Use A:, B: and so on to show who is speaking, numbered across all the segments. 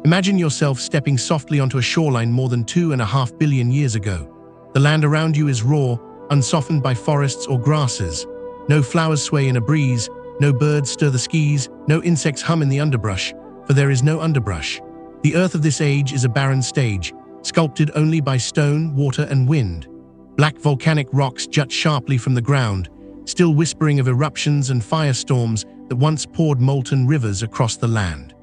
A: Imagine yourself stepping softly onto a shoreline more than 2.5 billion years ago. The land around you is raw, unsoftened by forests or grasses. No flowers sway in a breeze, no birds stir the skis, no insects hum in the underbrush, for there is no underbrush. The earth of this age is a barren stage, sculpted only by stone, water, and wind. Black volcanic rocks jut sharply from the ground, still whispering of eruptions and firestorms that once poured molten rivers across the land.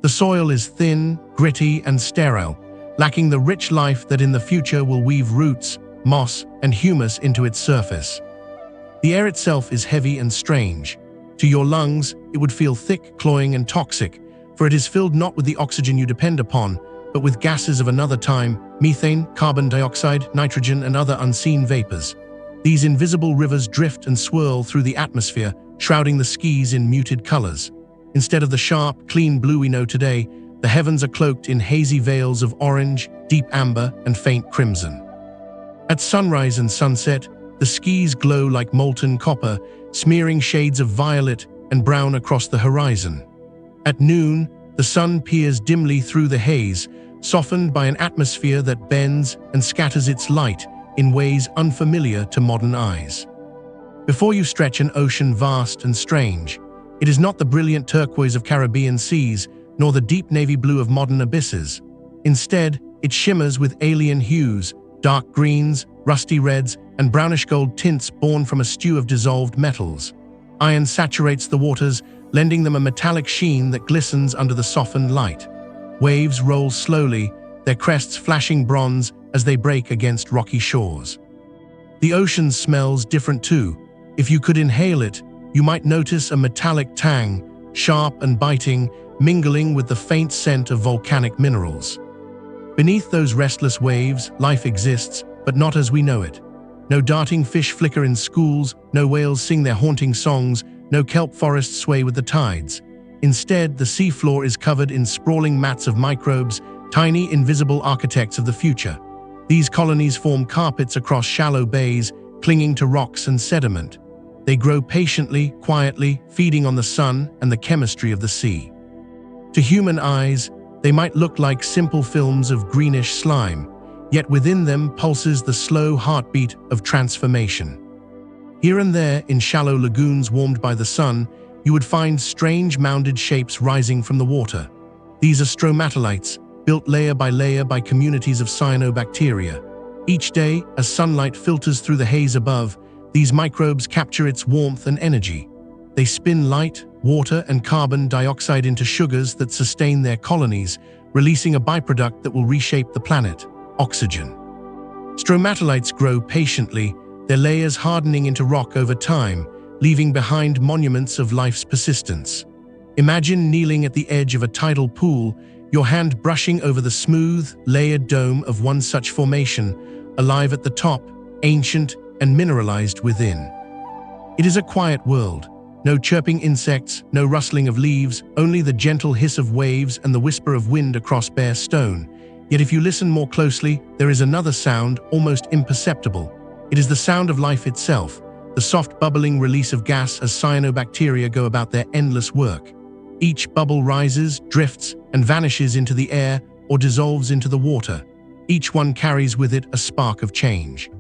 A: The soil is thin, gritty, and sterile, lacking the rich life that in the future will weave roots, moss, and humus into its surface. The air itself is heavy and strange. To your lungs, it would feel thick, cloying, and toxic, for it is filled not with the oxygen you depend upon, but with gases of another time, methane, carbon dioxide, nitrogen, and other unseen vapors. These invisible rivers drift and swirl through the atmosphere, shrouding the skies in muted colors. Instead of the sharp, clean blue we know today, the heavens are cloaked in hazy veils of orange, deep amber, and faint crimson. At sunrise and sunset, the skies glow like molten copper, smearing shades of violet and brown across the horizon. At noon, the sun peers dimly through the haze, softened by an atmosphere that bends and scatters its light in ways unfamiliar to modern eyes. Before you stretch an ocean vast and strange, it is not the brilliant turquoise of Caribbean seas, nor the deep navy blue of modern abysses. Instead, it shimmers with alien hues, dark greens, rusty reds, and brownish gold tints born from a stew of dissolved metals. Iron saturates the waters, lending them a metallic sheen that glistens under the softened light. Waves roll slowly, their crests flashing bronze as they break against rocky shores. The ocean smells different too. If you could inhale it, you might notice a metallic tang, sharp and biting, mingling with the faint scent of volcanic minerals. Beneath those restless waves, life exists, but not as we know it. No darting fish flicker in schools, no whales sing their haunting songs, no kelp forests sway with the tides. Instead, the seafloor is covered in sprawling mats of microbes, tiny invisible architects of the future. These colonies form carpets across shallow bays, clinging to rocks and sediment. They grow patiently, quietly, feeding on the sun and the chemistry of the sea. To human eyes, they might look like simple films of greenish slime, yet within them pulses the slow heartbeat of transformation. Here and there, in shallow lagoons warmed by the sun, you would find strange mounded shapes rising from the water. These are stromatolites, built layer by communities of cyanobacteria. Each day, as sunlight filters through the haze above, these microbes capture its warmth and energy. They spin light, water, and carbon dioxide into sugars that sustain their colonies, releasing a byproduct that will reshape the planet: oxygen. Stromatolites grow patiently, their layers hardening into rock over time, leaving behind monuments of life's persistence. Imagine kneeling at the edge of a tidal pool, your hand brushing over the smooth, layered dome of one such formation, alive at the top, ancient, and mineralized within. It is a quiet world. No chirping insects, no rustling of leaves, only the gentle hiss of waves and the whisper of wind across bare stone. Yet if you listen more closely, there is another sound, almost imperceptible. It is the sound of life itself, the soft bubbling release of gas as cyanobacteria go about their endless work. Each bubble rises, drifts, and vanishes into the air or dissolves into the water. Each one carries with it a spark of change.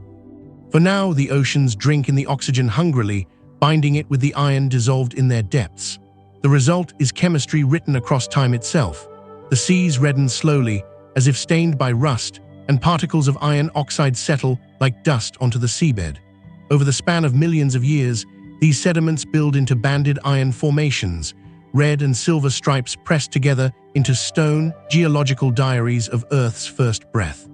A: For now, the oceans drink in the oxygen hungrily, binding it with the iron dissolved in their depths. The result is chemistry written across time itself. The seas redden slowly, as if stained by rust, and particles of iron oxide settle like dust onto the seabed. Over the span of millions of years, these sediments build into banded iron formations, red and silver stripes pressed together into stone, geological diaries of Earth's first breath.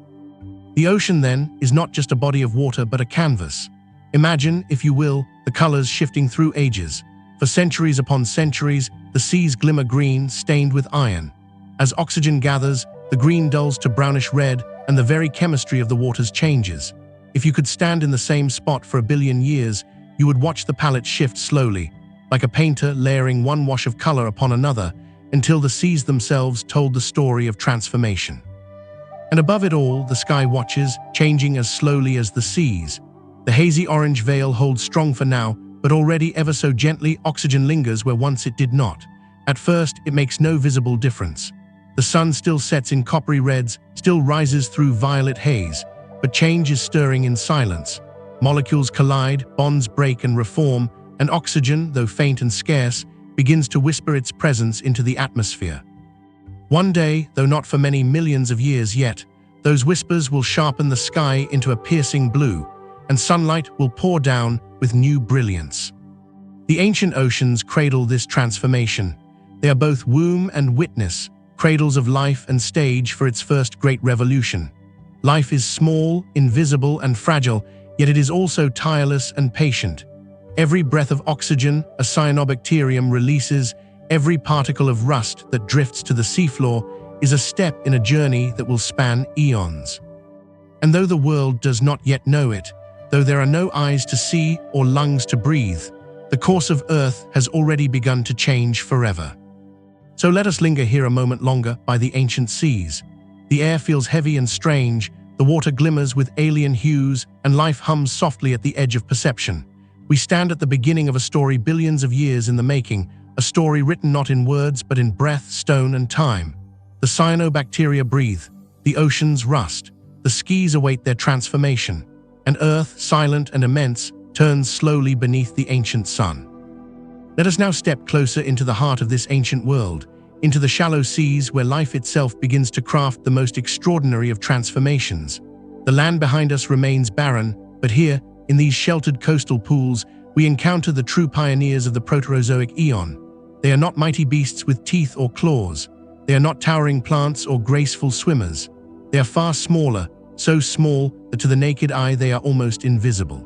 A: The ocean, then, is not just a body of water but a canvas. Imagine, if you will, the colors shifting through ages. For centuries upon centuries, the seas glimmer green, stained with iron. As oxygen gathers, the green dulls to brownish red, and the very chemistry of the waters changes. If you could stand in the same spot for 1 billion years, you would watch the palette shift slowly, like a painter layering one wash of color upon another, until the seas themselves told the story of transformation. And above it all, the sky watches, changing as slowly as the seas. The hazy orange veil holds strong for now, but already ever so gently oxygen lingers where once it did not. At first, it makes no visible difference. The sun still sets in coppery reds, still rises through violet haze, but change is stirring in silence. Molecules collide, bonds break and reform, and oxygen, though faint and scarce, begins to whisper its presence into the atmosphere. One day, though not for many millions of years yet, those whispers will sharpen the sky into a piercing blue, and sunlight will pour down with new brilliance. The ancient oceans cradle this transformation. They are both womb and witness, cradles of life and stage for its first great revolution. Life is small, invisible, and fragile, yet it is also tireless and patient. Every breath of oxygen a cyanobacterium releases, every particle of rust that drifts to the seafloor, is a step in a journey that will span eons. And though the world does not yet know it, though there are no eyes to see or lungs to breathe, the course of Earth has already begun to change forever. So let us linger here a moment longer by the ancient seas. The air feels heavy and strange, the water glimmers with alien hues, and life hums softly at the edge of perception. We stand at the beginning of a story billions of years in the making, a story written not in words but in breath, stone, and time. The cyanobacteria breathe, the oceans rust, the skies await their transformation, and Earth, silent and immense, turns slowly beneath the ancient sun. Let us now step closer into the heart of this ancient world, into the shallow seas where life itself begins to craft the most extraordinary of transformations. The land behind us remains barren, but here, in these sheltered coastal pools, we encounter the true pioneers of the Proterozoic Eon. They are not mighty beasts with teeth or claws. They are not towering plants or graceful swimmers. They are far smaller, so small that to the naked eye they are almost invisible.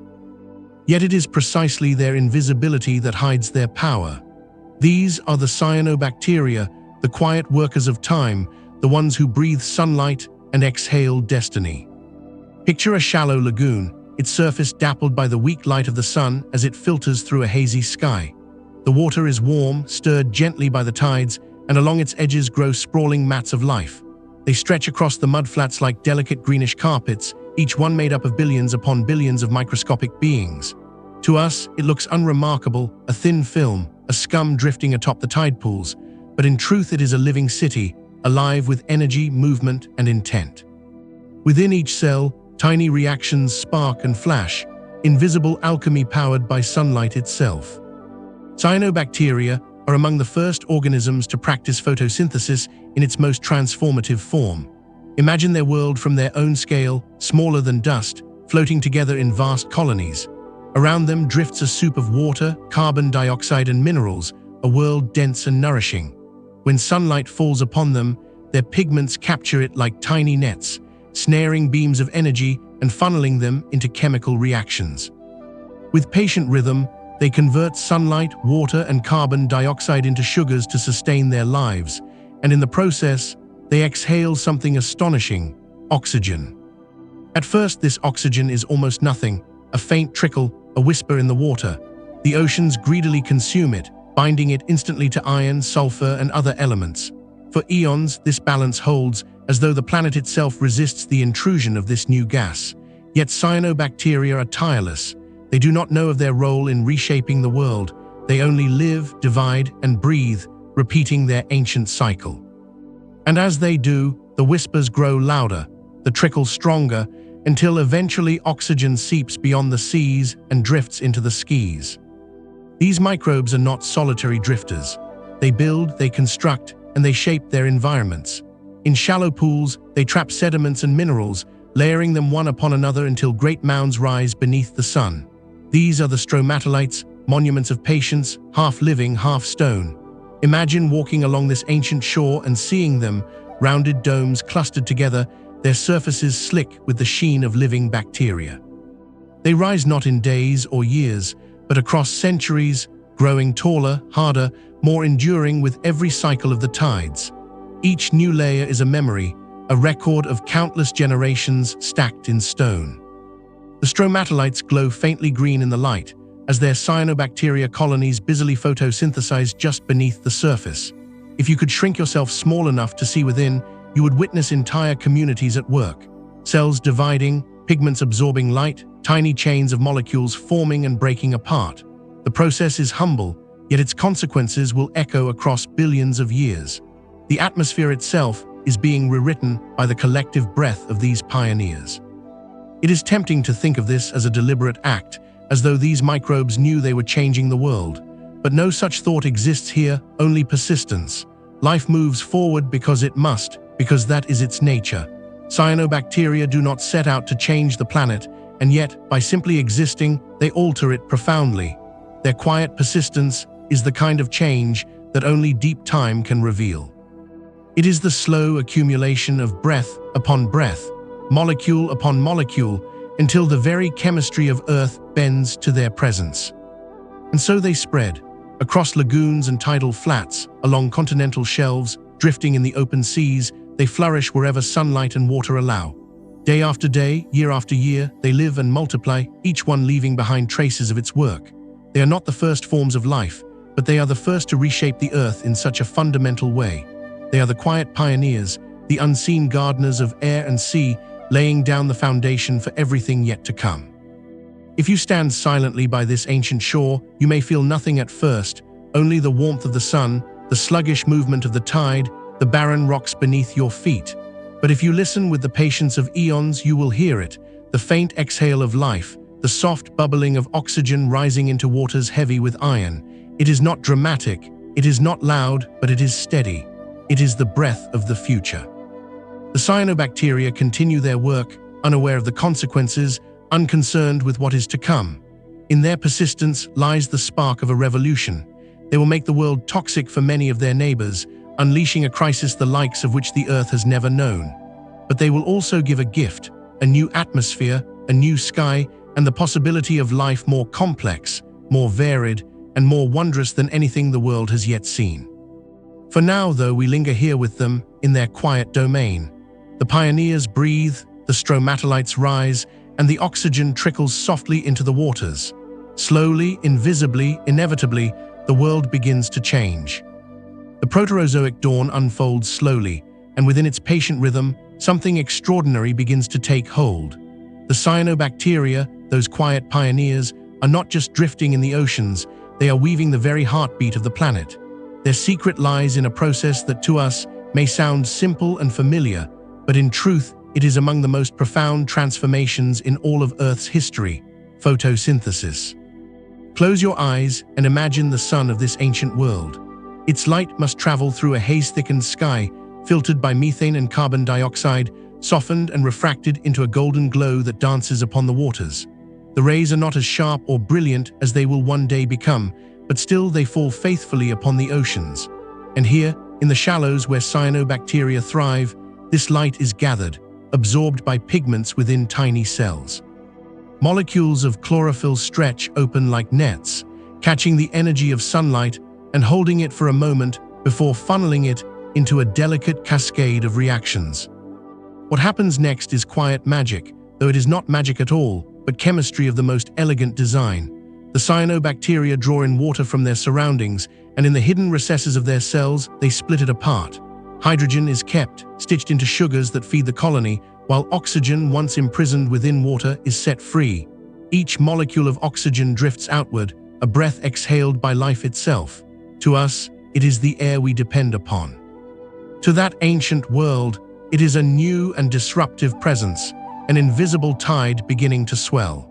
A: Yet it is precisely their invisibility that hides their power. These are the cyanobacteria, the quiet workers of time, the ones who breathe sunlight and exhale destiny. Picture a shallow lagoon, its surface dappled by the weak light of the sun as it filters through a hazy sky. The water is warm, stirred gently by the tides, and along its edges grow sprawling mats of life. They stretch across the mudflats like delicate greenish carpets, each one made up of billions upon billions of microscopic beings. To us, it looks unremarkable, a thin film, a scum drifting atop the tide pools, but in truth it is a living city, alive with energy, movement, and intent. Within each cell, tiny reactions spark and flash, invisible alchemy powered by sunlight itself. Cyanobacteria are among the first organisms to practice photosynthesis in its most transformative form. Imagine their world from their own scale, smaller than dust, floating together in vast colonies. Around them drifts a soup of water, carbon dioxide, and minerals, a world dense and nourishing. When sunlight falls upon them, their pigments capture it like tiny nets, snaring beams of energy and funneling them into chemical reactions. With patient rhythm, they convert sunlight, water, and carbon dioxide into sugars to sustain their lives, and in the process, they exhale something astonishing: oxygen. At first, this oxygen is almost nothing, a faint trickle, a whisper in the water. The oceans greedily consume it, binding it instantly to iron, sulfur, and other elements. For eons, this balance holds, as though the planet itself resists the intrusion of this new gas. Yet cyanobacteria are tireless. They do not know of their role in reshaping the world. They only live, divide, and breathe, repeating their ancient cycle. And as they do, the whispers grow louder, the trickle stronger, until eventually oxygen seeps beyond the seas and drifts into the skies. These microbes are not solitary drifters. They build, they construct, and they shape their environments. In shallow pools, they trap sediments and minerals, layering them one upon another until great mounds rise beneath the sun. These are the stromatolites, monuments of patience, half living, half stone. Imagine walking along this ancient shore and seeing them, rounded domes clustered together, their surfaces slick with the sheen of living bacteria. They rise not in days or years, but across centuries, growing taller, harder, more enduring with every cycle of the tides. Each new layer is a memory, a record of countless generations stacked in stone. The stromatolites glow faintly green in the light, as their cyanobacteria colonies busily photosynthesize just beneath the surface. If you could shrink yourself small enough to see within, you would witness entire communities at work. Cells dividing, pigments absorbing light, tiny chains of molecules forming and breaking apart. The process is humble, yet its consequences will echo across billions of years. The atmosphere itself is being rewritten by the collective breath of these pioneers. It is tempting to think of this as a deliberate act, as though these microbes knew they were changing the world. But no such thought exists here, only persistence. Life moves forward because it must, because that is its nature. Cyanobacteria do not set out to change the planet, and yet, by simply existing, they alter it profoundly. Their quiet persistence is the kind of change that only deep time can reveal. It is the slow accumulation of breath upon breath, molecule upon molecule, until the very chemistry of Earth bends to their presence. And so they spread, across lagoons and tidal flats, along continental shelves, drifting in the open seas. They flourish wherever sunlight and water allow. Day after day, year after year, they live and multiply, each one leaving behind traces of its work. They are not the first forms of life, but they are the first to reshape the Earth in such a fundamental way. They are the quiet pioneers, the unseen gardeners of air and sea, laying down the foundation for everything yet to come. If you stand silently by this ancient shore, you may feel nothing at first, only the warmth of the sun, the sluggish movement of the tide, the barren rocks beneath your feet. But if you listen with the patience of eons, you will hear it, the faint exhale of life, the soft bubbling of oxygen rising into waters heavy with iron. It is not dramatic, it is not loud, but it is steady. It is the breath of the future. The cyanobacteria continue their work, unaware of the consequences, unconcerned with what is to come. In their persistence lies the spark of a revolution. They will make the world toxic for many of their neighbors, unleashing a crisis the likes of which the Earth has never known. But they will also give a gift, a new atmosphere, a new sky, and the possibility of life more complex, more varied, and more wondrous than anything the world has yet seen. For now, though, we linger here with them, in their quiet domain. The pioneers breathe, the stromatolites rise, and the oxygen trickles softly into the waters. Slowly, invisibly, inevitably, the world begins to change. The Proterozoic dawn unfolds slowly, and within its patient rhythm, something extraordinary begins to take hold. The cyanobacteria, those quiet pioneers, are not just drifting in the oceans, they are weaving the very heartbeat of the planet. Their secret lies in a process that to us may sound simple and familiar, but in truth, it is among the most profound transformations in all of Earth's history: photosynthesis. Close your eyes and imagine the sun of this ancient world. Its light must travel through a haze-thickened sky, filtered by methane and carbon dioxide, softened and refracted into a golden glow that dances upon the waters. The rays are not as sharp or brilliant as they will one day become, but still they fall faithfully upon the oceans. And here, in the shallows where cyanobacteria thrive, this light is gathered, absorbed by pigments within tiny cells. Molecules of chlorophyll stretch open like nets, catching the energy of sunlight and holding it for a moment before funneling it into a delicate cascade of reactions. What happens next is quiet magic, though it is not magic at all, but chemistry of the most elegant design. The cyanobacteria draw in water from their surroundings, and in the hidden recesses of their cells, they split it apart. Hydrogen is kept, stitched into sugars that feed the colony, while oxygen, once imprisoned within water, is set free. Each molecule of oxygen drifts outward, a breath exhaled by life itself. To us, it is the air we depend upon. To that ancient world, it is a new and disruptive presence, an invisible tide beginning to swell.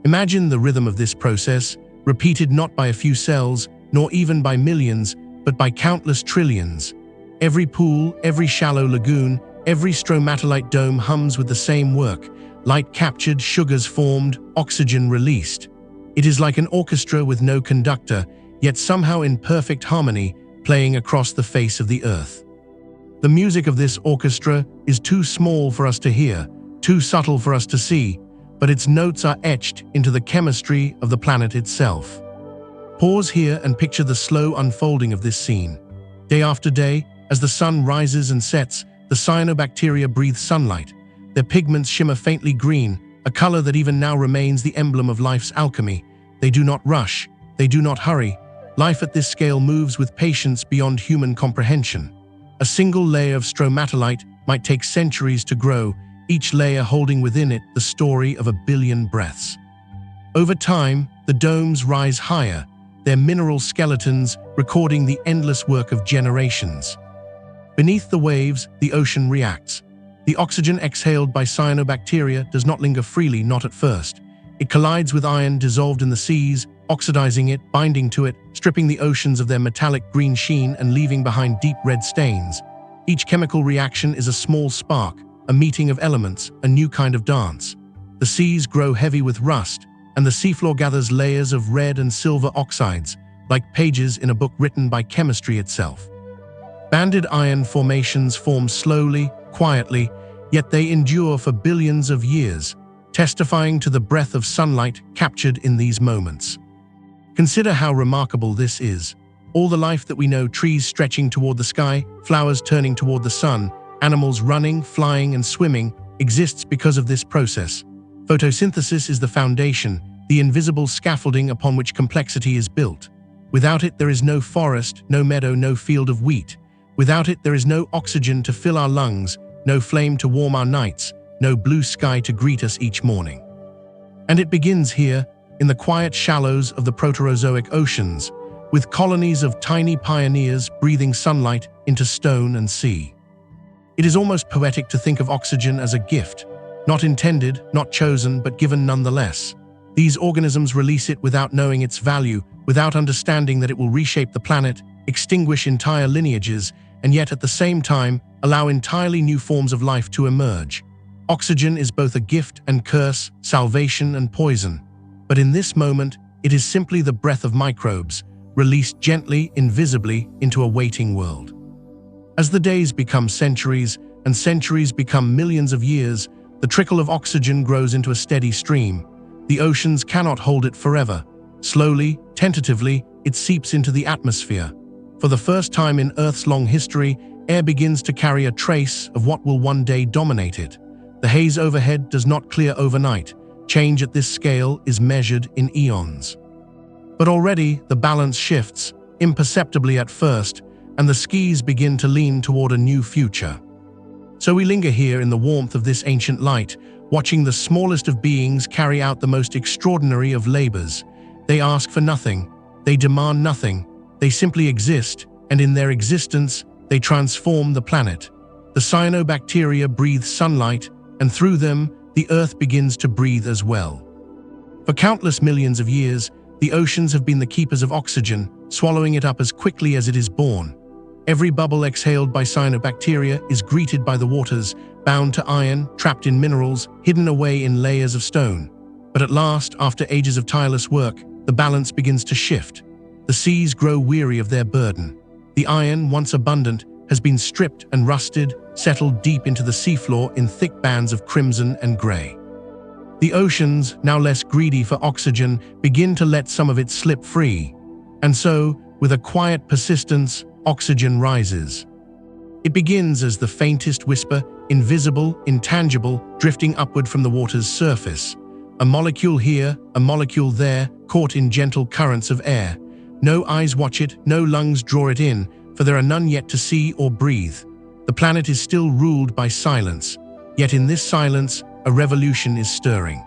A: Imagine the rhythm of this process, repeated not by a few cells, nor even by millions, but by countless trillions. Every pool, every shallow lagoon, every stromatolite dome hums with the same work: light captured, sugars formed, oxygen released. It is like an orchestra with no conductor, yet somehow in perfect harmony, playing across the face of the earth. The music of this orchestra is too small for us to hear, too subtle for us to see, but its notes are etched into the chemistry of the planet itself. Pause here and picture the slow unfolding of this scene. Day after day, as the sun rises and sets, the cyanobacteria breathe sunlight. Their pigments shimmer faintly green, a color that even now remains the emblem of life's alchemy. They do not rush, they do not hurry. Life at this scale moves with patience beyond human comprehension. A single layer of stromatolite might take centuries to grow, each layer holding within it the story of a billion breaths. Over time, the domes rise higher, their mineral skeletons recording the endless work of generations. Beneath the waves, the ocean reacts. The oxygen exhaled by cyanobacteria does not linger freely, not at first. It collides with iron dissolved in the seas, oxidizing it, binding to it, stripping the oceans of their metallic green sheen and leaving behind deep red stains. Each chemical reaction is a small spark, a meeting of elements, a new kind of dance. The seas grow heavy with rust, and the seafloor gathers layers of red and silver oxides, like pages in a book written by chemistry itself. Banded iron formations form slowly, quietly, yet they endure for billions of years, testifying to the breath of sunlight captured in these moments. Consider how remarkable this is. All the life that we know, trees stretching toward the sky, flowers turning toward the sun, animals running, flying, and swimming, exists because of this process. Photosynthesis is the foundation, the invisible scaffolding upon which complexity is built. Without it, there is no forest, no meadow, no field of wheat. Without it, there is no oxygen to fill our lungs, no flame to warm our nights, no blue sky to greet us each morning. And it begins here, in the quiet shallows of the Proterozoic oceans, with colonies of tiny pioneers breathing sunlight into stone and sea. It is almost poetic to think of oxygen as a gift, not intended, not chosen, but given nonetheless. These organisms release it without knowing its value, without understanding that it will reshape the planet, extinguish entire lineages, and yet at the same time allow entirely new forms of life to emerge. Oxygen is both a gift and curse, salvation and poison. But in this moment, it is simply the breath of microbes, released gently, invisibly, into a waiting world. As the days become centuries, and centuries become millions of years, the trickle of oxygen grows into a steady stream. The oceans cannot hold it forever. Slowly, tentatively, it seeps into the atmosphere. For the first time in Earth's long history, air begins to carry a trace of what will one day dominate it. The haze overhead does not clear overnight. Change at this scale is measured in eons. But already, the balance shifts, imperceptibly at first, and the skis begin to lean toward a new future. So we linger here in the warmth of this ancient light, watching the smallest of beings carry out the most extraordinary of labors. They ask for nothing, they demand nothing, they simply exist, and in their existence, they transform the planet. The cyanobacteria breathe sunlight, and through them, the Earth begins to breathe as well. For countless millions of years, the oceans have been the keepers of oxygen, swallowing it up as quickly as it is born. Every bubble exhaled by cyanobacteria is greeted by the waters, bound to iron, trapped in minerals, hidden away in layers of stone. But at last, after ages of tireless work, the balance begins to shift. The seas grow weary of their burden. The iron, once abundant, has been stripped and rusted, settled deep into the seafloor in thick bands of crimson and gray. The oceans, now less greedy for oxygen, begin to let some of it slip free. And so, with a quiet persistence, oxygen rises. It begins as the faintest whisper, invisible, intangible, drifting upward from the water's surface. A molecule here, a molecule there, caught in gentle currents of air. No eyes watch it, no lungs draw it in, for there are none yet to see or breathe. The planet is still ruled by silence, yet in this silence, a revolution is stirring.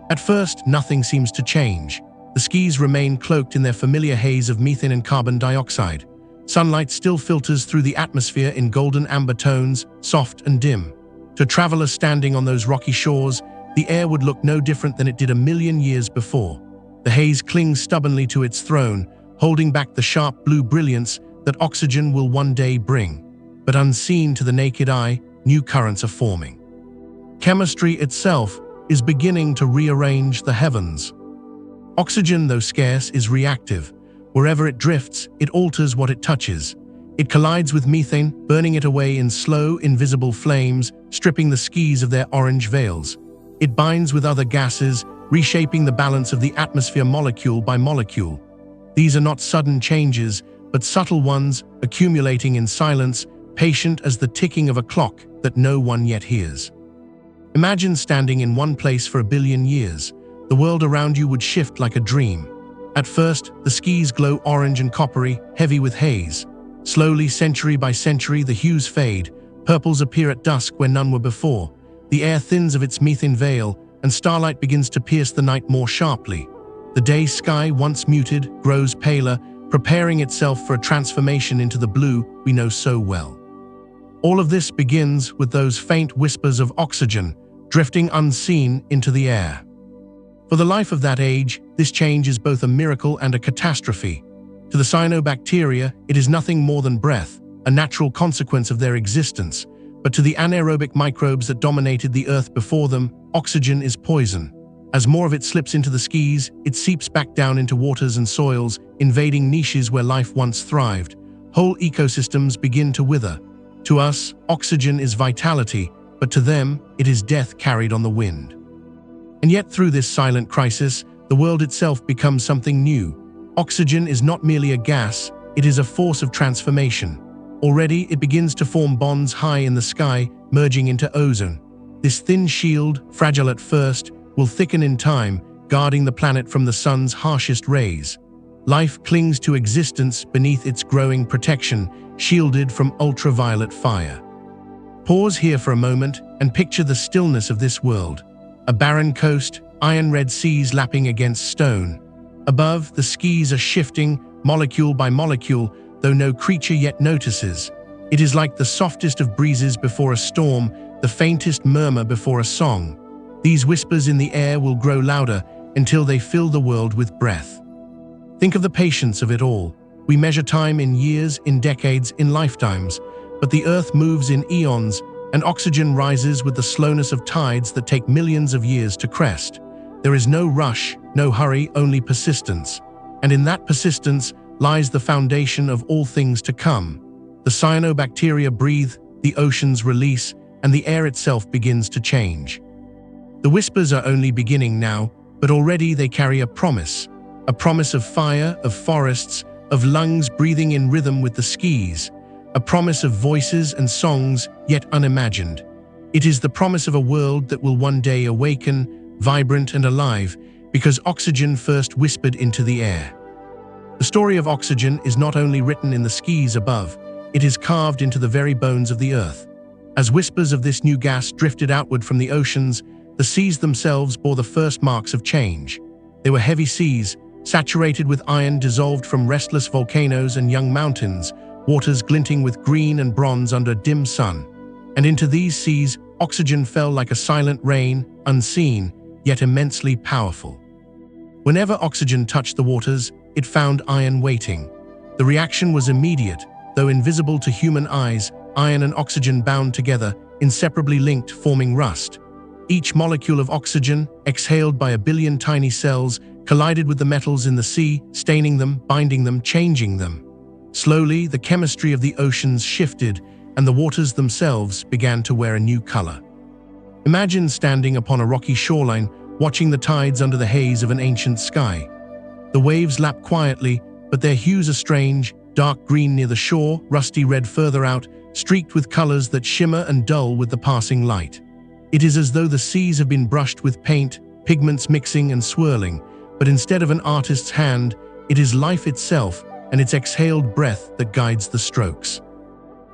A: At first, nothing seems to change. The skis remain cloaked in their familiar haze of methane and carbon dioxide. Sunlight still filters through the atmosphere in golden amber tones, soft and dim. To travelers standing on those rocky shores, the air would look no different than it did a million years before. The haze clings stubbornly to its throne, holding back the sharp blue brilliance that oxygen will one day bring. But unseen to the naked eye, new currents are forming. Chemistry itself is beginning to rearrange the heavens. Oxygen, though scarce, is reactive. Wherever it drifts, it alters what it touches. It collides with methane, burning it away in slow, invisible flames, stripping the skis of their orange veils. It binds with other gases, reshaping the balance of the atmosphere molecule by molecule. These are not sudden changes, but subtle ones, accumulating in silence, patient as the ticking of a clock that no one yet hears. Imagine standing in one place for 1 billion years. The world around you would shift like a dream. At first, the skis glow orange and coppery, heavy with haze. Slowly, century by century, the hues fade. Purples appear at dusk where none were before. The air thins of its methane veil, and starlight begins to pierce the night more sharply. The day sky, once muted, grows paler, preparing itself for a transformation into the blue we know so well. All of this begins with those faint whispers of oxygen drifting unseen into the air. For the life of that age, this change is both a miracle and a catastrophe. To the cyanobacteria, it is nothing more than breath, a natural consequence of their existence. But to the anaerobic microbes that dominated the Earth before them, oxygen is poison. As more of it slips into the skies, it seeps back down into waters and soils, invading niches where life once thrived. Whole ecosystems begin to wither. To us, oxygen is vitality, but to them, it is death carried on the wind. And yet through this silent crisis, the world itself becomes something new. Oxygen is not merely a gas, it is a force of transformation. Already, it begins to form bonds high in the sky, merging into ozone. This thin shield, fragile at first, will thicken in time, guarding the planet from the sun's harshest rays. Life clings to existence beneath its growing protection, shielded from ultraviolet fire. Pause here for a moment and picture the stillness of this world. A barren coast, iron-red seas lapping against stone. Above, the skies are shifting, molecule by molecule, though no creature yet notices. It is like the softest of breezes before a storm, the faintest murmur before a song. These whispers in the air will grow louder until they fill the world with breath. Think of the patience of it all. We measure time in years, in decades, in lifetimes, but the Earth moves in eons, and oxygen rises with the slowness of tides that take millions of years to crest. There is no rush, no hurry, only persistence. And in that persistence lies the foundation of all things to come. The cyanobacteria breathe, the oceans release, and the air itself begins to change. The whispers are only beginning now, but already they carry a promise of fire, of forests, of lungs breathing in rhythm with the skies, a promise of voices and songs yet unimagined. It is the promise of a world that will one day awaken, vibrant and alive, because oxygen first whispered into the air. The story of oxygen is not only written in the skies above, it is carved into the very bones of the Earth. As whispers of this new gas drifted outward from the oceans, the seas themselves bore the first marks of change. They were heavy seas, saturated with iron dissolved from restless volcanoes and young mountains, waters glinting with green and bronze under a dim sun. And into these seas, oxygen fell like a silent rain, unseen, yet immensely powerful. Whenever oxygen touched the waters, it found iron waiting. The reaction was immediate, though invisible to human eyes. Iron and oxygen bound together, inseparably linked, forming rust. Each molecule of oxygen, exhaled by a billion tiny cells, collided with the metals in the sea, staining them, binding them, changing them. Slowly, the chemistry of the oceans shifted, and the waters themselves began to wear a new color. Imagine standing upon a rocky shoreline, watching the tides under the haze of an ancient sky. The waves lap quietly, but their hues are strange, dark green near the shore, rusty red further out, streaked with colors that shimmer and dull with the passing light. It is as though the seas have been brushed with paint, pigments mixing and swirling, but instead of an artist's hand, it is life itself and its exhaled breath that guides the strokes.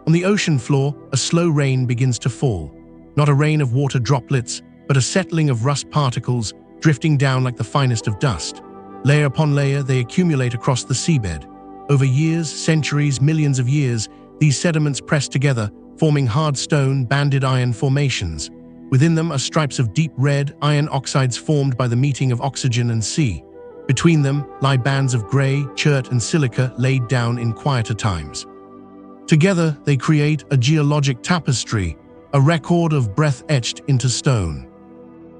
A: On the ocean floor, a slow rain begins to fall. Not a rain of water droplets, but a settling of rust particles drifting down like the finest of dust. Layer upon layer, they accumulate across the seabed. Over years, centuries, millions of years, these sediments press together, forming hard stone, banded iron formations. Within them are stripes of deep red iron oxides formed by the meeting of oxygen and sea. Between them lie bands of gray, chert and silica laid down in quieter times. Together, they create a geologic tapestry, a record of breath etched into stone.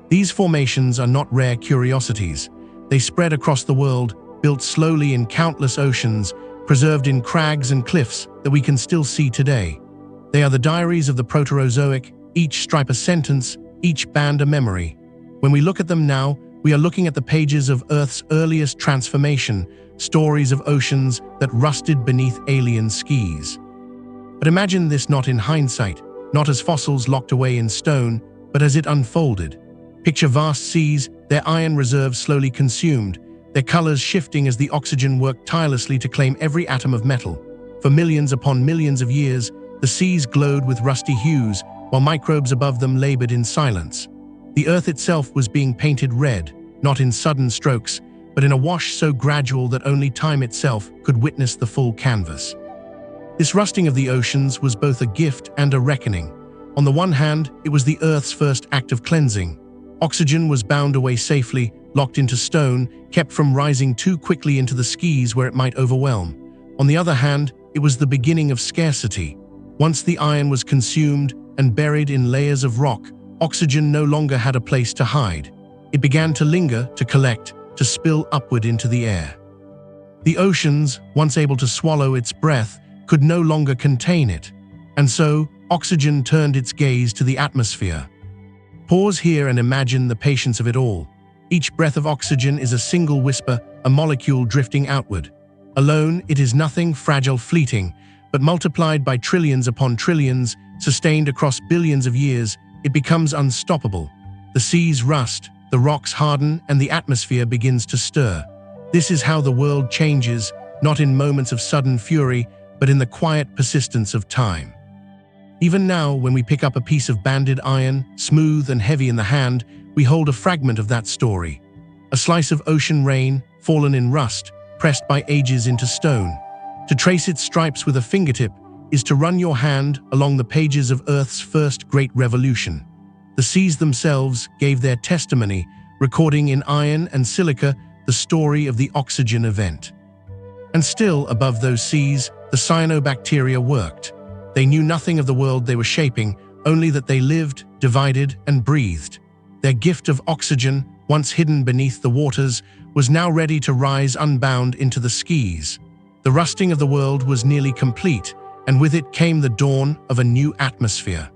A: These formations are not rare curiosities. They spread across the world, built slowly in countless oceans, preserved in crags and cliffs that we can still see today. They are the diaries of the Proterozoic, each stripe a sentence, each band a memory. When we look at them now, we are looking at the pages of Earth's earliest transformation, stories of oceans that rusted beneath alien skies. But imagine this not in hindsight, not as fossils locked away in stone, but as it unfolded. Picture vast seas, their iron reserves slowly consumed, their colors shifting as the oxygen worked tirelessly to claim every atom of metal. For millions upon millions of years, the seas glowed with rusty hues, while microbes above them labored in silence. The Earth itself was being painted red, not in sudden strokes, but in a wash so gradual that only time itself could witness the full canvas. This rusting of the oceans was both a gift and a reckoning. On the one hand, it was the Earth's first act of cleansing. Oxygen was bound away safely, locked into stone, kept from rising too quickly into the seas where it might overwhelm. On the other hand, it was the beginning of scarcity. Once the iron was consumed and buried in layers of rock, oxygen no longer had a place to hide. It began to linger, to collect, to spill upward into the air. The oceans, once able to swallow its breath, could no longer contain it, and so oxygen turned its gaze to the atmosphere. Pause here and imagine the patience of it all. Each breath of oxygen is a single whisper, a molecule drifting outward. Alone, it is nothing, fragile, fleeting, but multiplied by trillions upon trillions, sustained across billions of years, it becomes unstoppable. The seas rust, the rocks harden, and the atmosphere begins to stir. This is how the world changes, not in moments of sudden fury, but in the quiet persistence of time. Even now, when we pick up a piece of banded iron, smooth and heavy in the hand, we hold a fragment of that story. A slice of ocean rain, fallen in rust, pressed by ages into stone. To trace its stripes with a fingertip is to run your hand along the pages of Earth's first great revolution. The seas themselves gave their testimony, recording in iron and silica the story of the oxygen event. And still, above those seas, the cyanobacteria worked. They knew nothing of the world they were shaping, only that they lived, divided, and breathed. Their gift of oxygen, once hidden beneath the waters, was now ready to rise unbound into the skies. The rusting of the world was nearly complete, and with it came the dawn of a new atmosphere.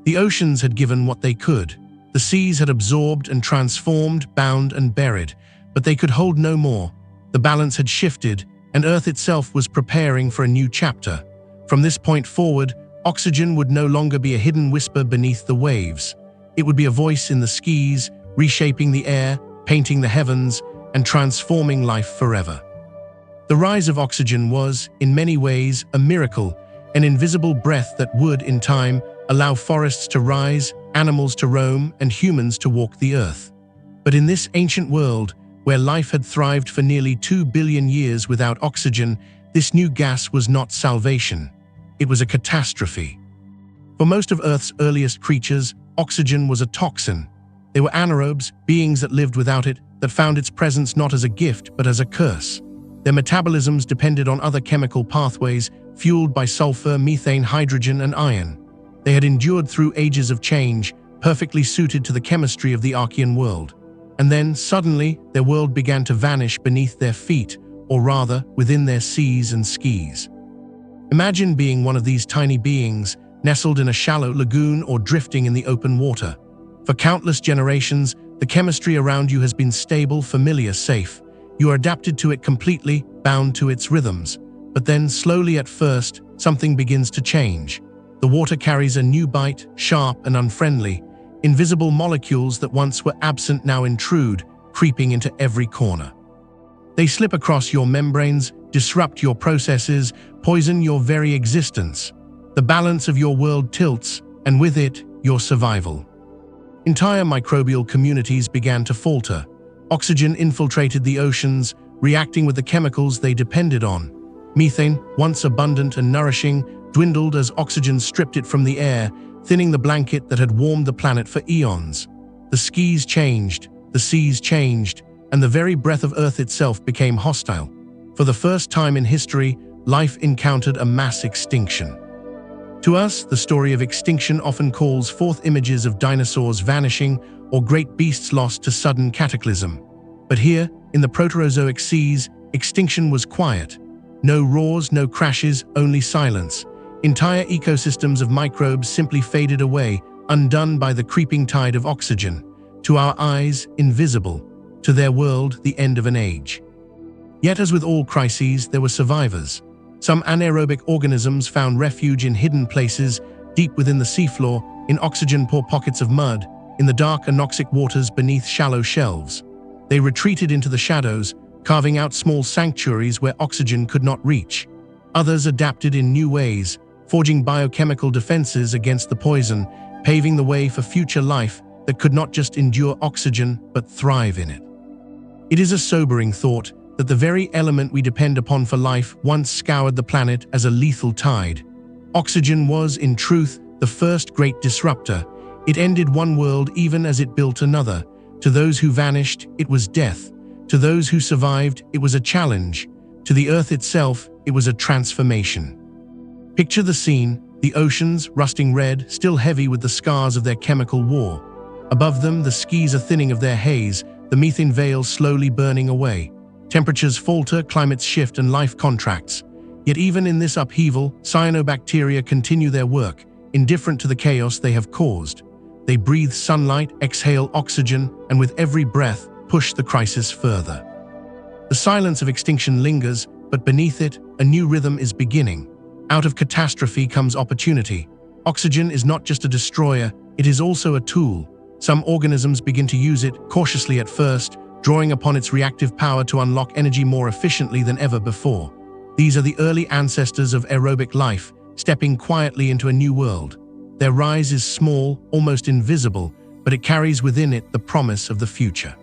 A: The oceans had given what they could. The seas had absorbed and transformed, bound and buried, but they could hold no more. The balance had shifted, and Earth itself was preparing for a new chapter. From this point forward, oxygen would no longer be a hidden whisper beneath the waves. It would be a voice in the skies, reshaping the air, painting the heavens, and transforming life forever. The rise of oxygen was, in many ways, a miracle, an invisible breath that would, in time, allow forests to rise, animals to roam, and humans to walk the earth. But in this ancient world, where life had thrived for nearly 2 billion years without oxygen, this new gas was not salvation. It was a catastrophe. For most of Earth's earliest creatures, oxygen was a toxin. They were anaerobes, beings that lived without it, that found its presence not as a gift but as a curse. Their metabolisms depended on other chemical pathways, fueled by sulfur, methane, hydrogen, and iron. They had endured through ages of change, perfectly suited to the chemistry of the Archean world. And then, suddenly, their world began to vanish beneath their feet, or rather, within their seas and skis. Imagine being one of these tiny beings, nestled in a shallow lagoon or drifting in the open water. For countless generations, the chemistry around you has been stable, familiar, safe. You are adapted to it completely, bound to its rhythms. But then, slowly at first, something begins to change. The water carries a new bite, sharp and unfriendly. Invisible molecules that once were absent now intrude, creeping into every corner. They slip across your membranes, disrupt your processes, poison your very existence. The balance of your world tilts, and with it, your survival. Entire microbial communities began to falter. Oxygen infiltrated the oceans, reacting with the chemicals they depended on. Methane, once abundant and nourishing, dwindled as oxygen stripped it from the air, thinning the blanket that had warmed the planet for eons. The skies changed, the seas changed, and the very breath of Earth itself became hostile. For the first time in history, life encountered a mass extinction. To us, the story of extinction often calls forth images of dinosaurs vanishing or great beasts lost to sudden cataclysm. But here, in the Proterozoic seas, extinction was quiet. No roars, no crashes, only silence. Entire ecosystems of microbes simply faded away, undone by the creeping tide of oxygen. To our eyes, invisible. To their world, the end of an age. Yet as with all crises, there were survivors. Some anaerobic organisms found refuge in hidden places, deep within the seafloor, in oxygen-poor pockets of mud, in the dark anoxic waters beneath shallow shelves. They retreated into the shadows, carving out small sanctuaries where oxygen could not reach. Others adapted in new ways, forging biochemical defenses against the poison, paving the way for future life that could not just endure oxygen but thrive in it. It is a sobering thought, that the very element we depend upon for life once scoured the planet as a lethal tide. Oxygen was, in truth, the first great disruptor. It ended one world even as it built another. To those who vanished, it was death. To those who survived, it was a challenge. To the Earth itself, it was a transformation. Picture the scene: the oceans, rusting red, still heavy with the scars of their chemical war. Above them, the skies are thinning of their haze, the methane veil slowly burning away. Temperatures falter, climates shift, and life contracts. Yet even in this upheaval, cyanobacteria continue their work, indifferent to the chaos they have caused. They breathe sunlight, exhale oxygen, and with every breath, push the crisis further. The silence of extinction lingers, but beneath it, a new rhythm is beginning. Out of catastrophe comes opportunity. Oxygen is not just a destroyer, it is also a tool. Some organisms begin to use it, cautiously at first, drawing upon its reactive power to unlock energy more efficiently than ever before. These are the early ancestors of aerobic life, stepping quietly into a new world. Their rise is small, almost invisible, but it carries within it the promise of the future.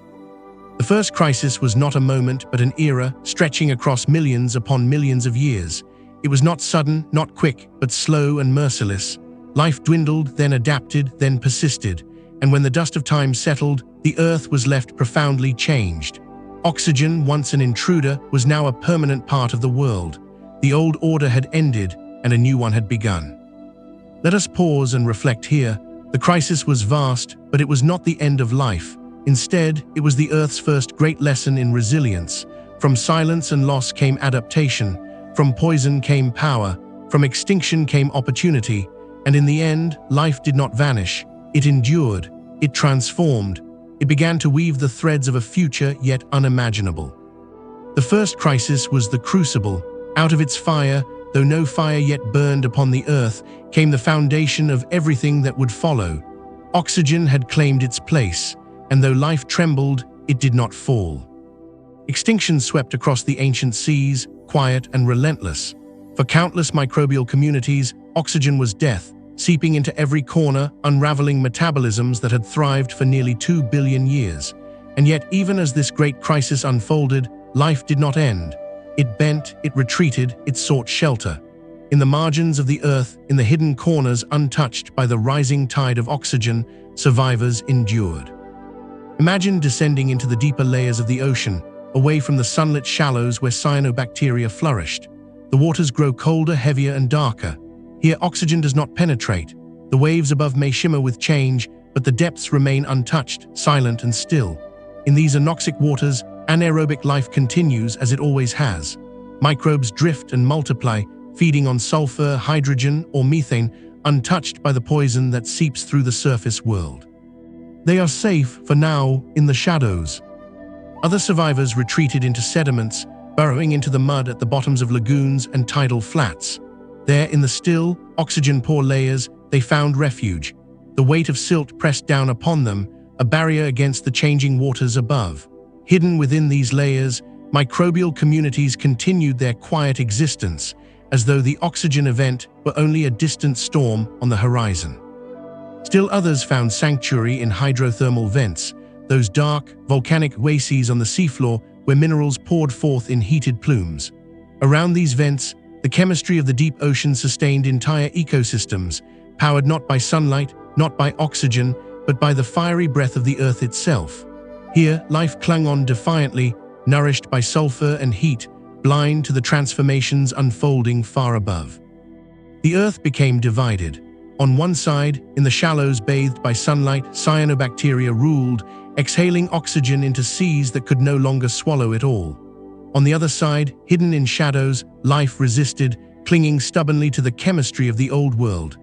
A: The first crisis was not a moment, but an era stretching across millions upon millions of years. It was not sudden, not quick, but slow and merciless. Life dwindled, then adapted, then persisted, and when the dust of time settled, the Earth was left profoundly changed. Oxygen, once an intruder, was now a permanent part of the world. The old order had ended, and a new one had begun. Let us pause and reflect here. The crisis was vast, but it was not the end of life. Instead, it was the Earth's first great lesson in resilience. From silence and loss came adaptation. From poison came power. From extinction came opportunity. And in the end, life did not vanish. It endured. It transformed. It began to weave the threads of a future yet unimaginable. The first crisis was the crucible. Out of its fire, though no fire yet burned upon the Earth, came the foundation of everything that would follow. Oxygen had claimed its place, and though life trembled, it did not fall. Extinction swept across the ancient seas, quiet and relentless. For countless microbial communities, oxygen was death, seeping into every corner, unraveling metabolisms that had thrived for nearly 2 billion years. And yet, even as this great crisis unfolded, life did not end. It bent, it retreated, it sought shelter. In the margins of the Earth, in the hidden corners untouched by the rising tide of oxygen, survivors endured. Imagine descending into the deeper layers of the ocean, away from the sunlit shallows where cyanobacteria flourished. The waters grow colder, heavier, and darker. Here, oxygen does not penetrate. The waves above may shimmer with change, but the depths remain untouched, silent and still. In these anoxic waters, anaerobic life continues as it always has. Microbes drift and multiply, feeding on sulfur, hydrogen, or methane, untouched by the poison that seeps through the surface world. They are safe, for now, in the shadows. Other survivors retreated into sediments, burrowing into the mud at the bottoms of lagoons and tidal flats. There, in the still, oxygen-poor layers, they found refuge. The weight of silt pressed down upon them, a barrier against the changing waters above. Hidden within these layers, microbial communities continued their quiet existence, as though the oxygen event were only a distant storm on the horizon. Still others found sanctuary in hydrothermal vents, those dark, volcanic oases on the seafloor where minerals poured forth in heated plumes. Around these vents, the chemistry of the deep ocean sustained entire ecosystems, powered not by sunlight, not by oxygen, but by the fiery breath of the Earth itself. Here, life clung on defiantly, nourished by sulfur and heat, blind to the transformations unfolding far above. The Earth became divided. On one side, in the shallows bathed by sunlight, cyanobacteria ruled, exhaling oxygen into seas that could no longer swallow it all. On the other side, hidden in shadows, life resisted, clinging stubbornly to the chemistry of the old world.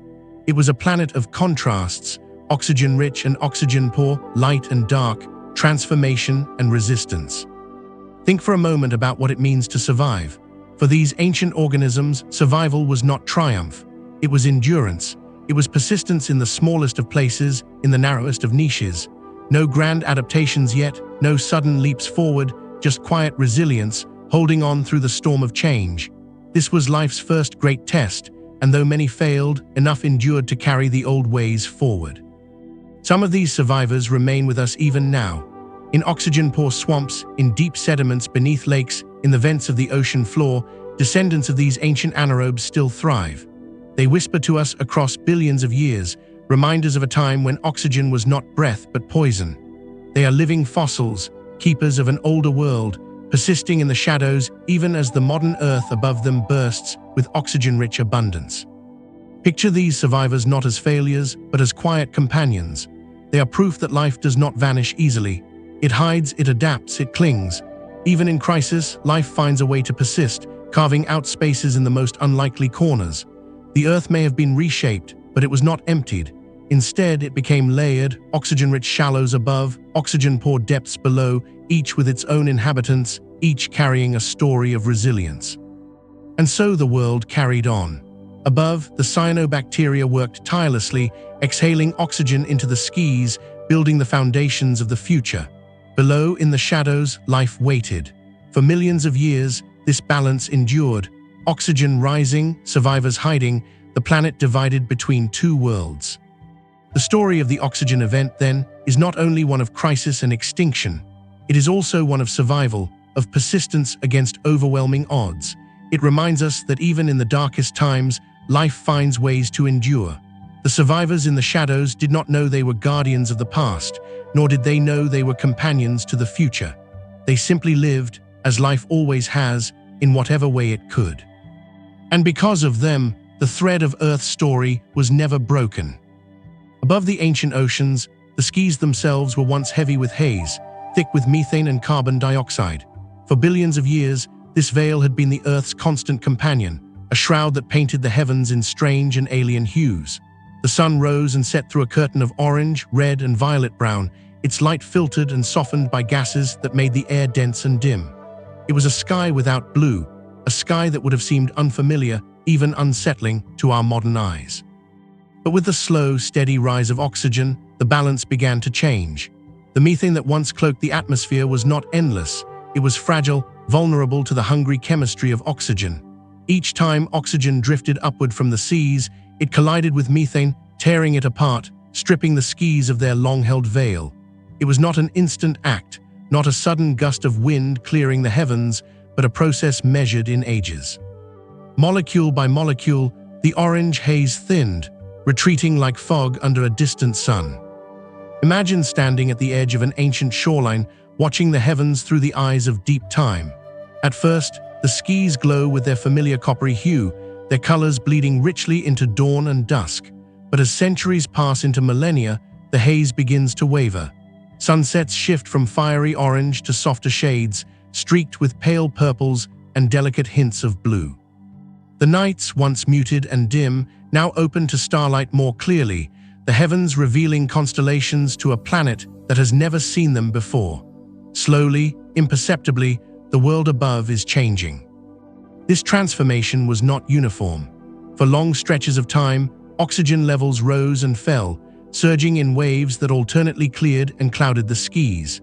A: It was a planet of contrasts, oxygen-rich and oxygen-poor, light and dark, transformation and resistance. Think for a moment about what it means to survive. For these ancient organisms, survival was not triumph. It was endurance. It was persistence in the smallest of places, in the narrowest of niches. No grand adaptations yet, no sudden leaps forward, just quiet resilience, holding on through the storm of change. This was life's first great test, and though many failed, enough endured to carry the old ways forward. Some of these survivors remain with us even now. In oxygen-poor swamps, in deep sediments beneath lakes, in the vents of the ocean floor, descendants of these ancient anaerobes still thrive. They whisper to us across billions of years, reminders of a time when oxygen was not breath but poison. They are living fossils, keepers of an older world, persisting in the shadows even as the modern Earth above them bursts with oxygen-rich abundance. Picture these survivors not as failures, but as quiet companions. They are proof that life does not vanish easily. It hides, it adapts, it clings. Even in crisis, life finds a way to persist, carving out spaces in the most unlikely corners. The Earth may have been reshaped, but it was not emptied. Instead, it became layered, oxygen-rich shallows above, oxygen-poor depths below, each with its own inhabitants, each carrying a story of resilience. And so the world carried on. Above, the cyanobacteria worked tirelessly, exhaling oxygen into the skies, building the foundations of the future. Below, in the shadows, life waited. For millions of years, this balance endured. Oxygen rising, survivors hiding, the planet divided between two worlds. The story of the oxygen event, then, is not only one of crisis and extinction. It is also one of survival, of persistence against overwhelming odds. It reminds us that even in the darkest times, life finds ways to endure. The survivors in the shadows did not know they were guardians of the past, nor did they know they were companions to the future. They simply lived, as life always has, in whatever way it could. And because of them, the thread of Earth's story was never broken. Above the ancient oceans, the skies themselves were once heavy with haze, thick with methane and carbon dioxide. For billions of years, this veil had been the Earth's constant companion, a shroud that painted the heavens in strange and alien hues. The sun rose and set through a curtain of orange, red, and violet brown, its light filtered and softened by gases that made the air dense and dim. It was a sky without blue, a sky that would have seemed unfamiliar, even unsettling, to our modern eyes. But with the slow, steady rise of oxygen, the balance began to change. The methane that once cloaked the atmosphere was not endless. It was fragile, vulnerable to the hungry chemistry of oxygen. Each time oxygen drifted upward from the seas, it collided with methane, tearing it apart, stripping the skies of their long-held veil. It was not an instant act, not a sudden gust of wind clearing the heavens, but a process measured in ages. Molecule by molecule, the orange haze thinned, retreating like fog under a distant sun. Imagine standing at the edge of an ancient shoreline, watching the heavens through the eyes of deep time. At first, the skies glow with their familiar coppery hue, their colors bleeding richly into dawn and dusk. But as centuries pass into millennia, the haze begins to waver. Sunsets shift from fiery orange to softer shades, streaked with pale purples and delicate hints of blue. The nights, once muted and dim, now open to starlight more clearly, the heavens revealing constellations to a planet that has never seen them before. Slowly, imperceptibly, the world above is changing. This transformation was not uniform. For long stretches of time, oxygen levels rose and fell, surging in waves that alternately cleared and clouded the skies.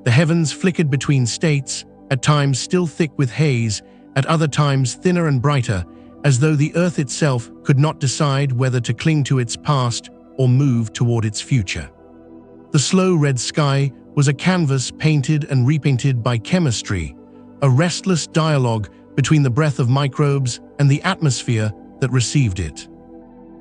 A: The heavens flickered between states, at times still thick with haze, at other times thinner and brighter, as though the Earth itself could not decide whether to cling to its past or move toward its future. The slow red sky was a canvas painted and repainted by chemistry, a restless dialogue between the breath of microbes and the atmosphere that received it.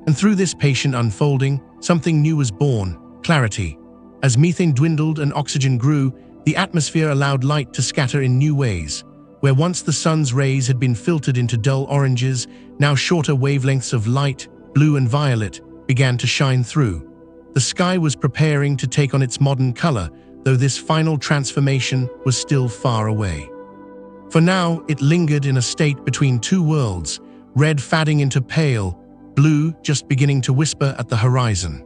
A: And through this patient unfolding, something new was born: clarity. As methane dwindled and oxygen grew, the atmosphere allowed light to scatter in new ways. Where once the sun's rays had been filtered into dull oranges, now shorter wavelengths of light, blue and violet, began to shine through. The sky was preparing to take on its modern color, though this final transformation was still far away. For now, it lingered in a state between two worlds, red fading into pale, blue just beginning to whisper at the horizon.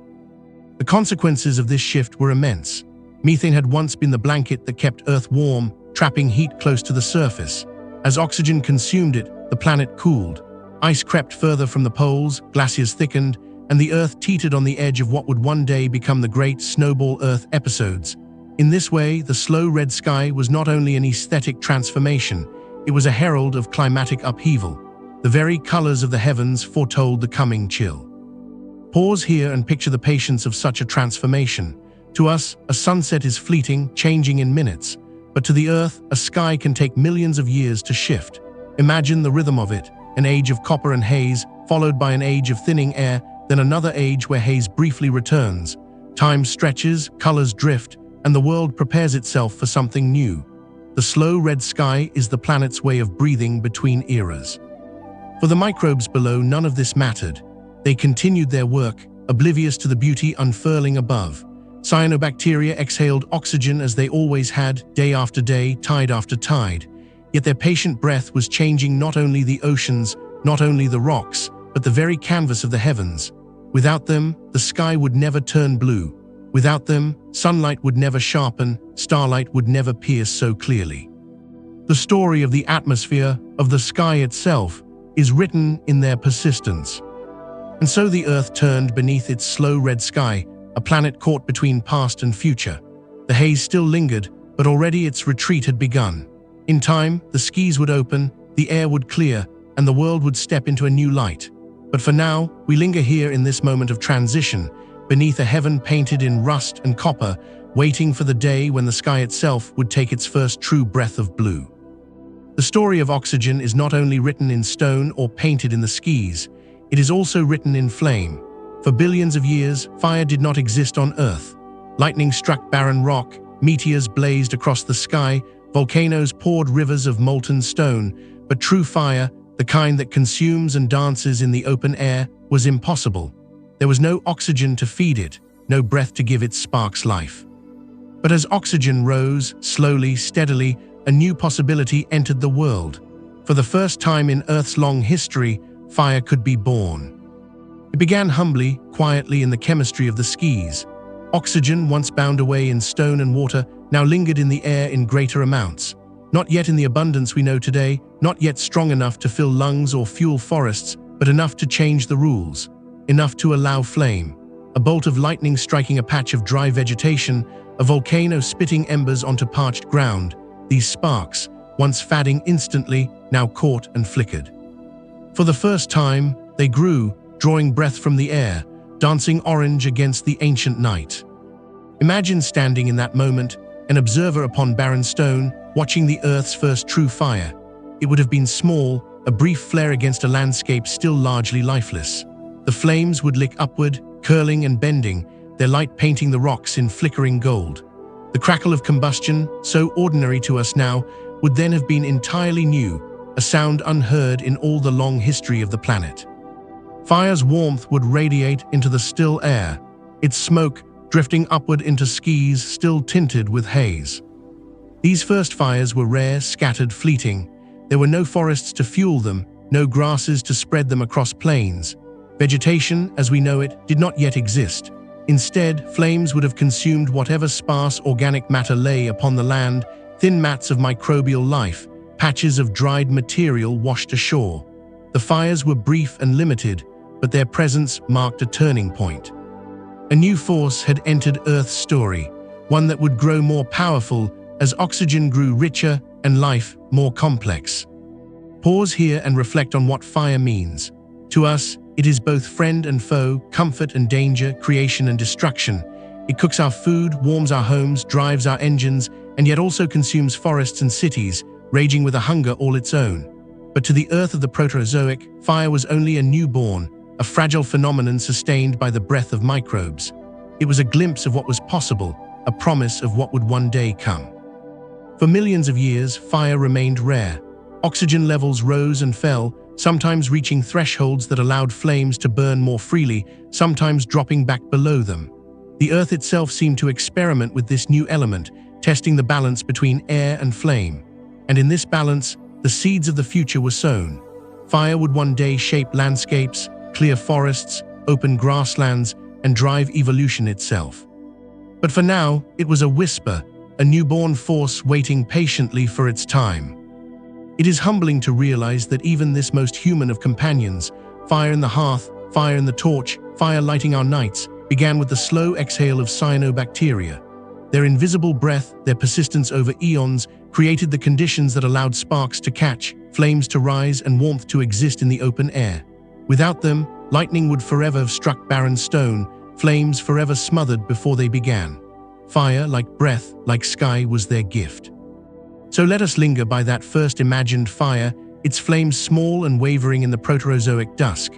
A: The consequences of this shift were immense. Methane had once been the blanket that kept Earth warm, trapping heat close to the surface. As oxygen consumed it, the planet cooled. Ice crept further from the poles, glaciers thickened, and the Earth teetered on the edge of what would one day become the Great Snowball Earth episodes. In this way, the slow red sky was not only an aesthetic transformation, it was a herald of climatic upheaval. The very colors of the heavens foretold the coming chill. Pause here and picture the patience of such a transformation. To us, a sunset is fleeting, changing in minutes. But to the Earth, a sky can take millions of years to shift. Imagine the rhythm of it, an age of copper and haze, followed by an age of thinning air, then another age where haze briefly returns. Time stretches, colors drift, and the world prepares itself for something new. The slow red sky is the planet's way of breathing between eras. For the microbes below, none of this mattered. They continued their work, oblivious to the beauty unfurling above. Cyanobacteria exhaled oxygen as they always had, day after day, tide after tide. Yet their patient breath was changing not only the oceans, not only the rocks, but the very canvas of the heavens. Without them, the sky would never turn blue. Without them, sunlight would never sharpen, starlight would never pierce so clearly. The story of the atmosphere, of the sky itself, is written in their persistence. And so the Earth turned beneath its slow red sky, a planet caught between past and future. The haze still lingered, but already its retreat had begun. In time, the skies would open, the air would clear, and the world would step into a new light. But for now, we linger here in this moment of transition, beneath a heaven painted in rust and copper, waiting for the day when the sky itself would take its first true breath of blue. The story of oxygen is not only written in stone or painted in the skies, it is also written in flame. For billions of years, fire did not exist on Earth. Lightning struck barren rock, meteors blazed across the sky, volcanoes poured rivers of molten stone, but true fire, the kind that consumes and dances in the open air, was impossible. There was no oxygen to feed it, no breath to give its sparks life. But as oxygen rose, slowly, steadily, a new possibility entered the world. For the first time in Earth's long history, fire could be born. It began humbly, quietly in the chemistry of the skies. Oxygen, once bound away in stone and water, now lingered in the air in greater amounts. Not yet in the abundance we know today, not yet strong enough to fill lungs or fuel forests, but enough to change the rules. Enough to allow flame. A bolt of lightning striking a patch of dry vegetation, a volcano spitting embers onto parched ground. These sparks, once fading instantly, now caught and flickered. For the first time, they grew, drawing breath from the air, dancing orange against the ancient night. Imagine standing in that moment, an observer upon barren stone, watching the Earth's first true fire. It would have been small, a brief flare against a landscape still largely lifeless. The flames would lick upward, curling and bending, their light painting the rocks in flickering gold. The crackle of combustion, so ordinary to us now, would then have been entirely new, a sound unheard in all the long history of the planet. Fire's warmth would radiate into the still air, its smoke drifting upward into skies still tinted with haze. These first fires were rare, scattered, fleeting. There were no forests to fuel them, no grasses to spread them across plains. Vegetation, as we know it, did not yet exist. Instead, flames would have consumed whatever sparse organic matter lay upon the land, thin mats of microbial life, patches of dried material washed ashore. The fires were brief and limited, but their presence marked a turning point. A new force had entered Earth's story, one that would grow more powerful as oxygen grew richer and life more complex. Pause here and reflect on what fire means. To us, it is both friend and foe, comfort and danger, creation and destruction. It cooks our food, warms our homes, drives our engines, and yet also consumes forests and cities, raging with a hunger all its own. But to the Earth of the Proterozoic, fire was only a newborn, a fragile phenomenon sustained by the breath of microbes. It was a glimpse of what was possible, a promise of what would one day come. For millions of years, fire remained rare. Oxygen levels rose and fell, sometimes reaching thresholds that allowed flames to burn more freely, sometimes dropping back below them. The Earth itself seemed to experiment with this new element, testing the balance between air and flame. And in this balance, the seeds of the future were sown. Fire would one day shape landscapes, clear forests, open grasslands, and drive evolution itself. But for now, it was a whisper, a newborn force waiting patiently for its time. It is humbling to realize that even this most human of companions, fire in the hearth, fire in the torch, fire lighting our nights, began with the slow exhale of cyanobacteria. Their invisible breath, their persistence over eons, created the conditions that allowed sparks to catch, flames to rise, and warmth to exist in the open air. Without them, lightning would forever have struck barren stone, flames forever smothered before they began. Fire, like breath, like sky, was their gift. So let us linger by that first imagined fire, its flames small and wavering in the Proterozoic dusk.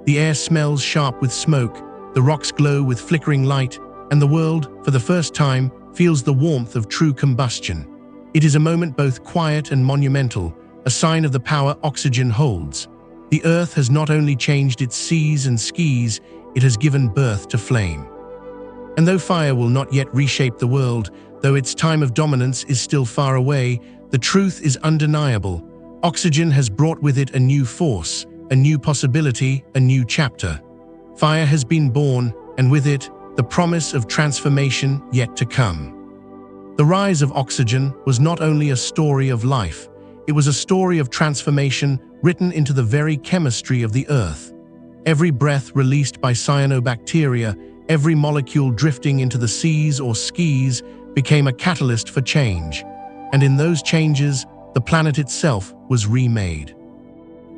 A: The air smells sharp with smoke, the rocks glow with flickering light, and the world, for the first time, feels the warmth of true combustion. It is a moment both quiet and monumental, a sign of the power oxygen holds. The Earth has not only changed its seas and skies, it has given birth to flame. And though fire will not yet reshape the world, though its time of dominance is still far away, the truth is undeniable. Oxygen has brought with it a new force, a new possibility, a new chapter. Fire has been born, and with it, the promise of transformation yet to come. The rise of oxygen was not only a story of life, it was a story of transformation written into the very chemistry of the Earth. Every breath released by cyanobacteria, every molecule drifting into the seas or skis, became a catalyst for change. And in those changes, the planet itself was remade.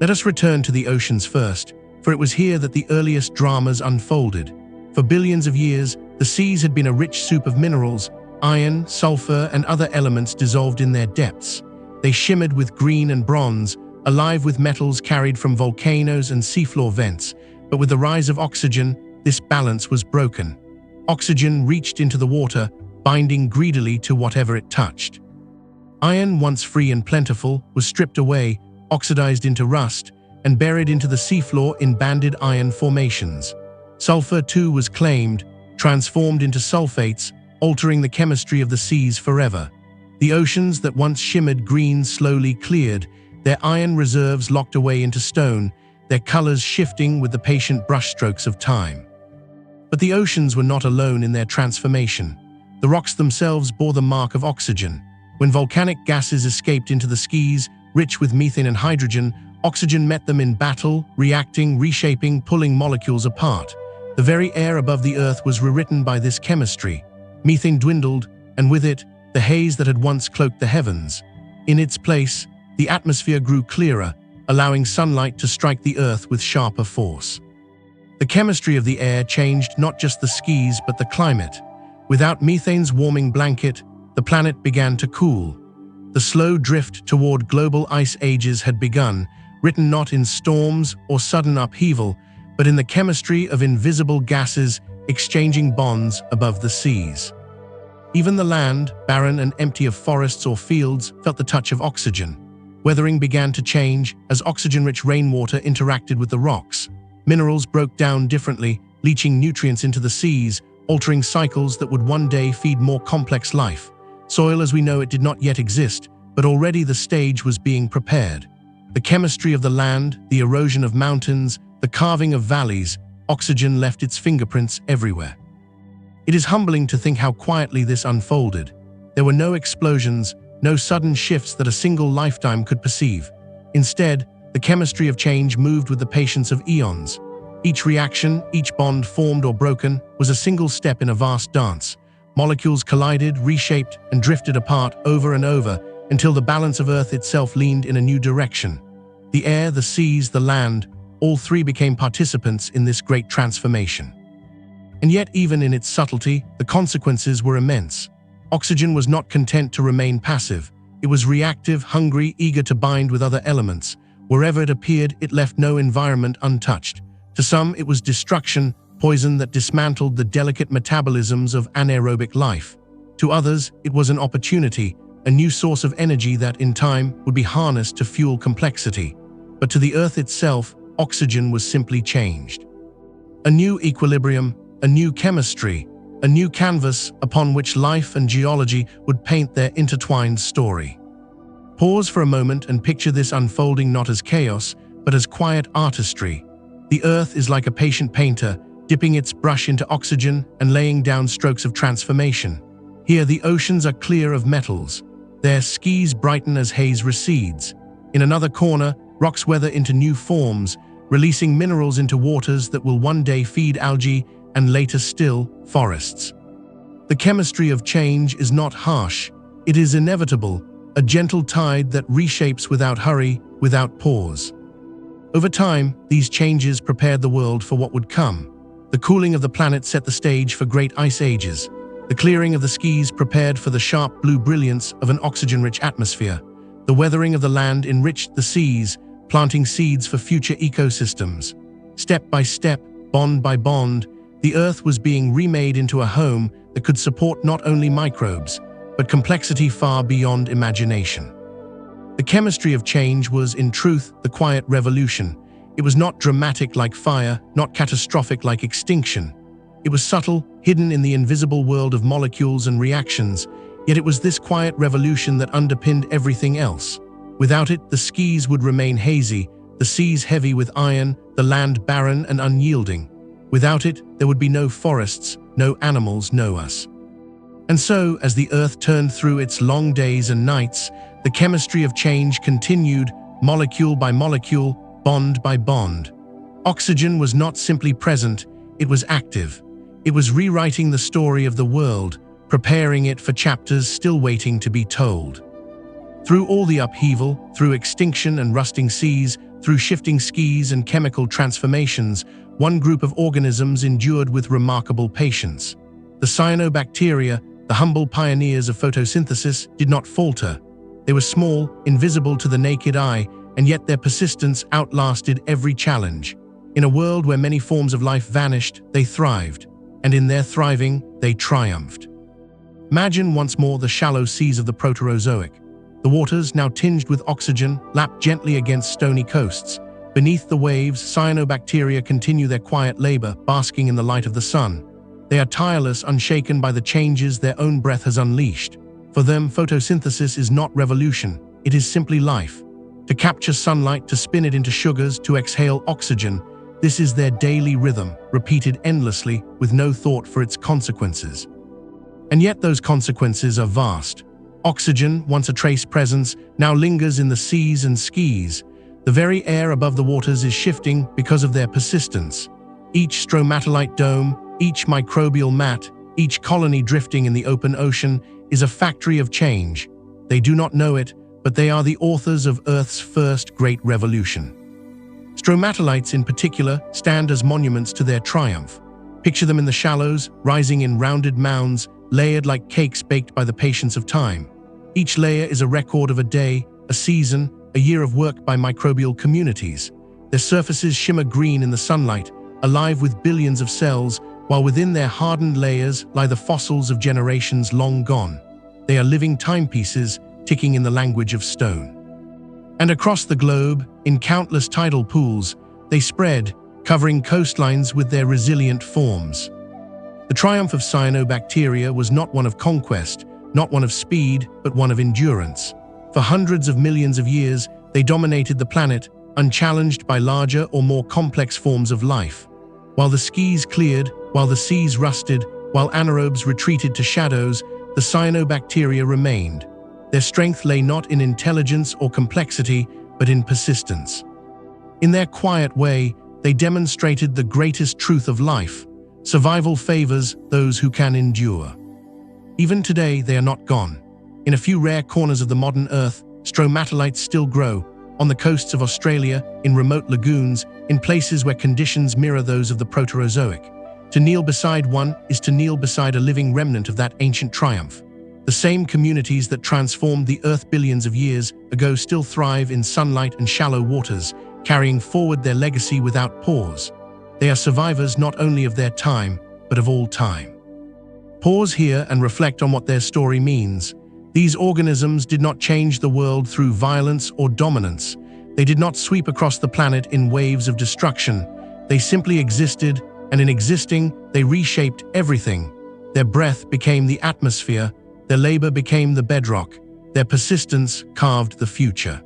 A: Let us return to the oceans first, for it was here that the earliest dramas unfolded. For billions of years, the seas had been a rich soup of minerals, iron, sulfur, and other elements dissolved in their depths. They shimmered with green and bronze, alive with metals carried from volcanoes and seafloor vents. But with the rise of oxygen, this balance was broken. Oxygen reached into the water, binding greedily to whatever it touched. Iron, once free and plentiful, was stripped away, oxidized into rust, and buried into the seafloor in banded iron formations. Sulfur, too, was claimed, transformed into sulfates, altering the chemistry of the seas forever. The oceans that once shimmered green slowly cleared, their iron reserves locked away into stone, their colors shifting with the patient brushstrokes of time. But the oceans were not alone in their transformation. The rocks themselves bore the mark of oxygen. When volcanic gases escaped into the skies, rich with methane and hydrogen, oxygen met them in battle, reacting, reshaping, pulling molecules apart. The very air above the Earth was rewritten by this chemistry. Methane dwindled, and with it, the haze that had once cloaked the heavens. In its place, the atmosphere grew clearer, allowing sunlight to strike the Earth with sharper force. The chemistry of the air changed not just the skies but the climate. Without methane's warming blanket, the planet began to cool. The slow drift toward global ice ages had begun, written not in storms or sudden upheaval, but in the chemistry of invisible gases exchanging bonds above the seas. Even the land, barren and empty of forests or fields, felt the touch of oxygen. Weathering began to change as oxygen-rich rainwater interacted with the rocks. Minerals broke down differently, leaching nutrients into the seas, altering cycles that would one day feed more complex life. Soil as we know it did not yet exist, but already the stage was being prepared. The chemistry of the land, the erosion of mountains, the carving of valleys, oxygen left its fingerprints everywhere. It is humbling to think how quietly this unfolded. There were no explosions, no sudden shifts that a single lifetime could perceive. Instead, the chemistry of change moved with the patience of eons. Each reaction, each bond formed or broken, was a single step in a vast dance. Molecules collided, reshaped, and drifted apart over and over until the balance of Earth itself leaned in a new direction. The air, the seas, the land, all three became participants in this great transformation. And yet, even in its subtlety, the consequences were immense. Oxygen was not content to remain passive. It was reactive, hungry, eager to bind with other elements. Wherever it appeared, it left no environment untouched. To some, it was destruction, poison that dismantled the delicate metabolisms of anaerobic life. To others, it was an opportunity, a new source of energy that, in time, would be harnessed to fuel complexity. But to the Earth itself, oxygen was simply changed. A new equilibrium, a new chemistry, a new canvas upon which life and geology would paint their intertwined story. Pause for a moment and picture this unfolding not as chaos, but as quiet artistry. The Earth is like a patient painter, dipping its brush into oxygen and laying down strokes of transformation. Here, the oceans are clear of metals. Their skies brighten as haze recedes. In another corner, rocks weather into new forms, releasing minerals into waters that will one day feed algae and later still, forests. The chemistry of change is not harsh. It is inevitable, a gentle tide that reshapes without hurry, without pause. Over time, these changes prepared the world for what would come. The cooling of the planet set the stage for great ice ages. The clearing of the skies prepared for the sharp blue brilliance of an oxygen-rich atmosphere. The weathering of the land enriched the seas, planting seeds for future ecosystems. Step by step, bond by bond, the Earth was being remade into a home that could support not only microbes, but complexity far beyond imagination. The chemistry of change was, in truth, the quiet revolution. It was not dramatic like fire, not catastrophic like extinction. It was subtle, hidden in the invisible world of molecules and reactions, yet it was this quiet revolution that underpinned everything else. Without it, the skies would remain hazy, the seas heavy with iron, the land barren and unyielding. Without it, there would be no forests, no animals, no us. And so, as the Earth turned through its long days and nights, the chemistry of change continued, molecule by molecule, bond by bond. Oxygen was not simply present, it was active. It was rewriting the story of the world, preparing it for chapters still waiting to be told. Through all the upheaval, through extinction and rusting seas, through shifting skies and chemical transformations, one group of organisms endured with remarkable patience. The cyanobacteria, the humble pioneers of photosynthesis, did not falter. They were small, invisible to the naked eye, and yet their persistence outlasted every challenge. In a world where many forms of life vanished, they thrived. And in their thriving, they triumphed. Imagine once more the shallow seas of the Proterozoic. The waters, now tinged with oxygen, lap gently against stony coasts. Beneath the waves, cyanobacteria continue their quiet labor, basking in the light of the sun. They are tireless, unshaken by the changes their own breath has unleashed. For them, photosynthesis is not revolution, it is simply life. To capture sunlight, to spin it into sugars, to exhale oxygen, this is their daily rhythm, repeated endlessly, with no thought for its consequences. And yet those consequences are vast. Oxygen, once a trace presence, now lingers in the seas and skies. The very air above the waters is shifting because of their persistence. Each stromatolite dome, each microbial mat, each colony drifting in the open ocean is a factory of change. They do not know it, but they are the authors of Earth's first great revolution. Stromatolites in particular stand as monuments to their triumph. Picture them in the shallows, rising in rounded mounds, layered like cakes baked by the patience of time. Each layer is a record of a day, a season, a year of work by microbial communities. Their surfaces shimmer green in the sunlight, alive with billions of cells, while within their hardened layers lie the fossils of generations long gone. They are living timepieces, ticking in the language of stone. And across the globe, in countless tidal pools, they spread, covering coastlines with their resilient forms. The triumph of cyanobacteria was not one of conquest, not one of speed, but one of endurance. For hundreds of millions of years, they dominated the planet, unchallenged by larger or more complex forms of life. While the skies cleared, while the seas rusted, while anaerobes retreated to shadows, the cyanobacteria remained. Their strength lay not in intelligence or complexity, but in persistence. In their quiet way, they demonstrated the greatest truth of life. Survival favors those who can endure. Even today, they are not gone. In a few rare corners of the modern Earth, stromatolites still grow, on the coasts of Australia, in remote lagoons, in places where conditions mirror those of the Proterozoic. To kneel beside one is to kneel beside a living remnant of that ancient triumph. The same communities that transformed the Earth billions of years ago still thrive in sunlight and shallow waters, carrying forward their legacy without pause. They are survivors not only of their time, but of all time. Pause here and reflect on what their story means. These organisms did not change the world through violence or dominance. They did not sweep across the planet in waves of destruction. They simply existed, and in existing, they reshaped everything. Their breath became the atmosphere, their labor became the bedrock, their persistence carved the future.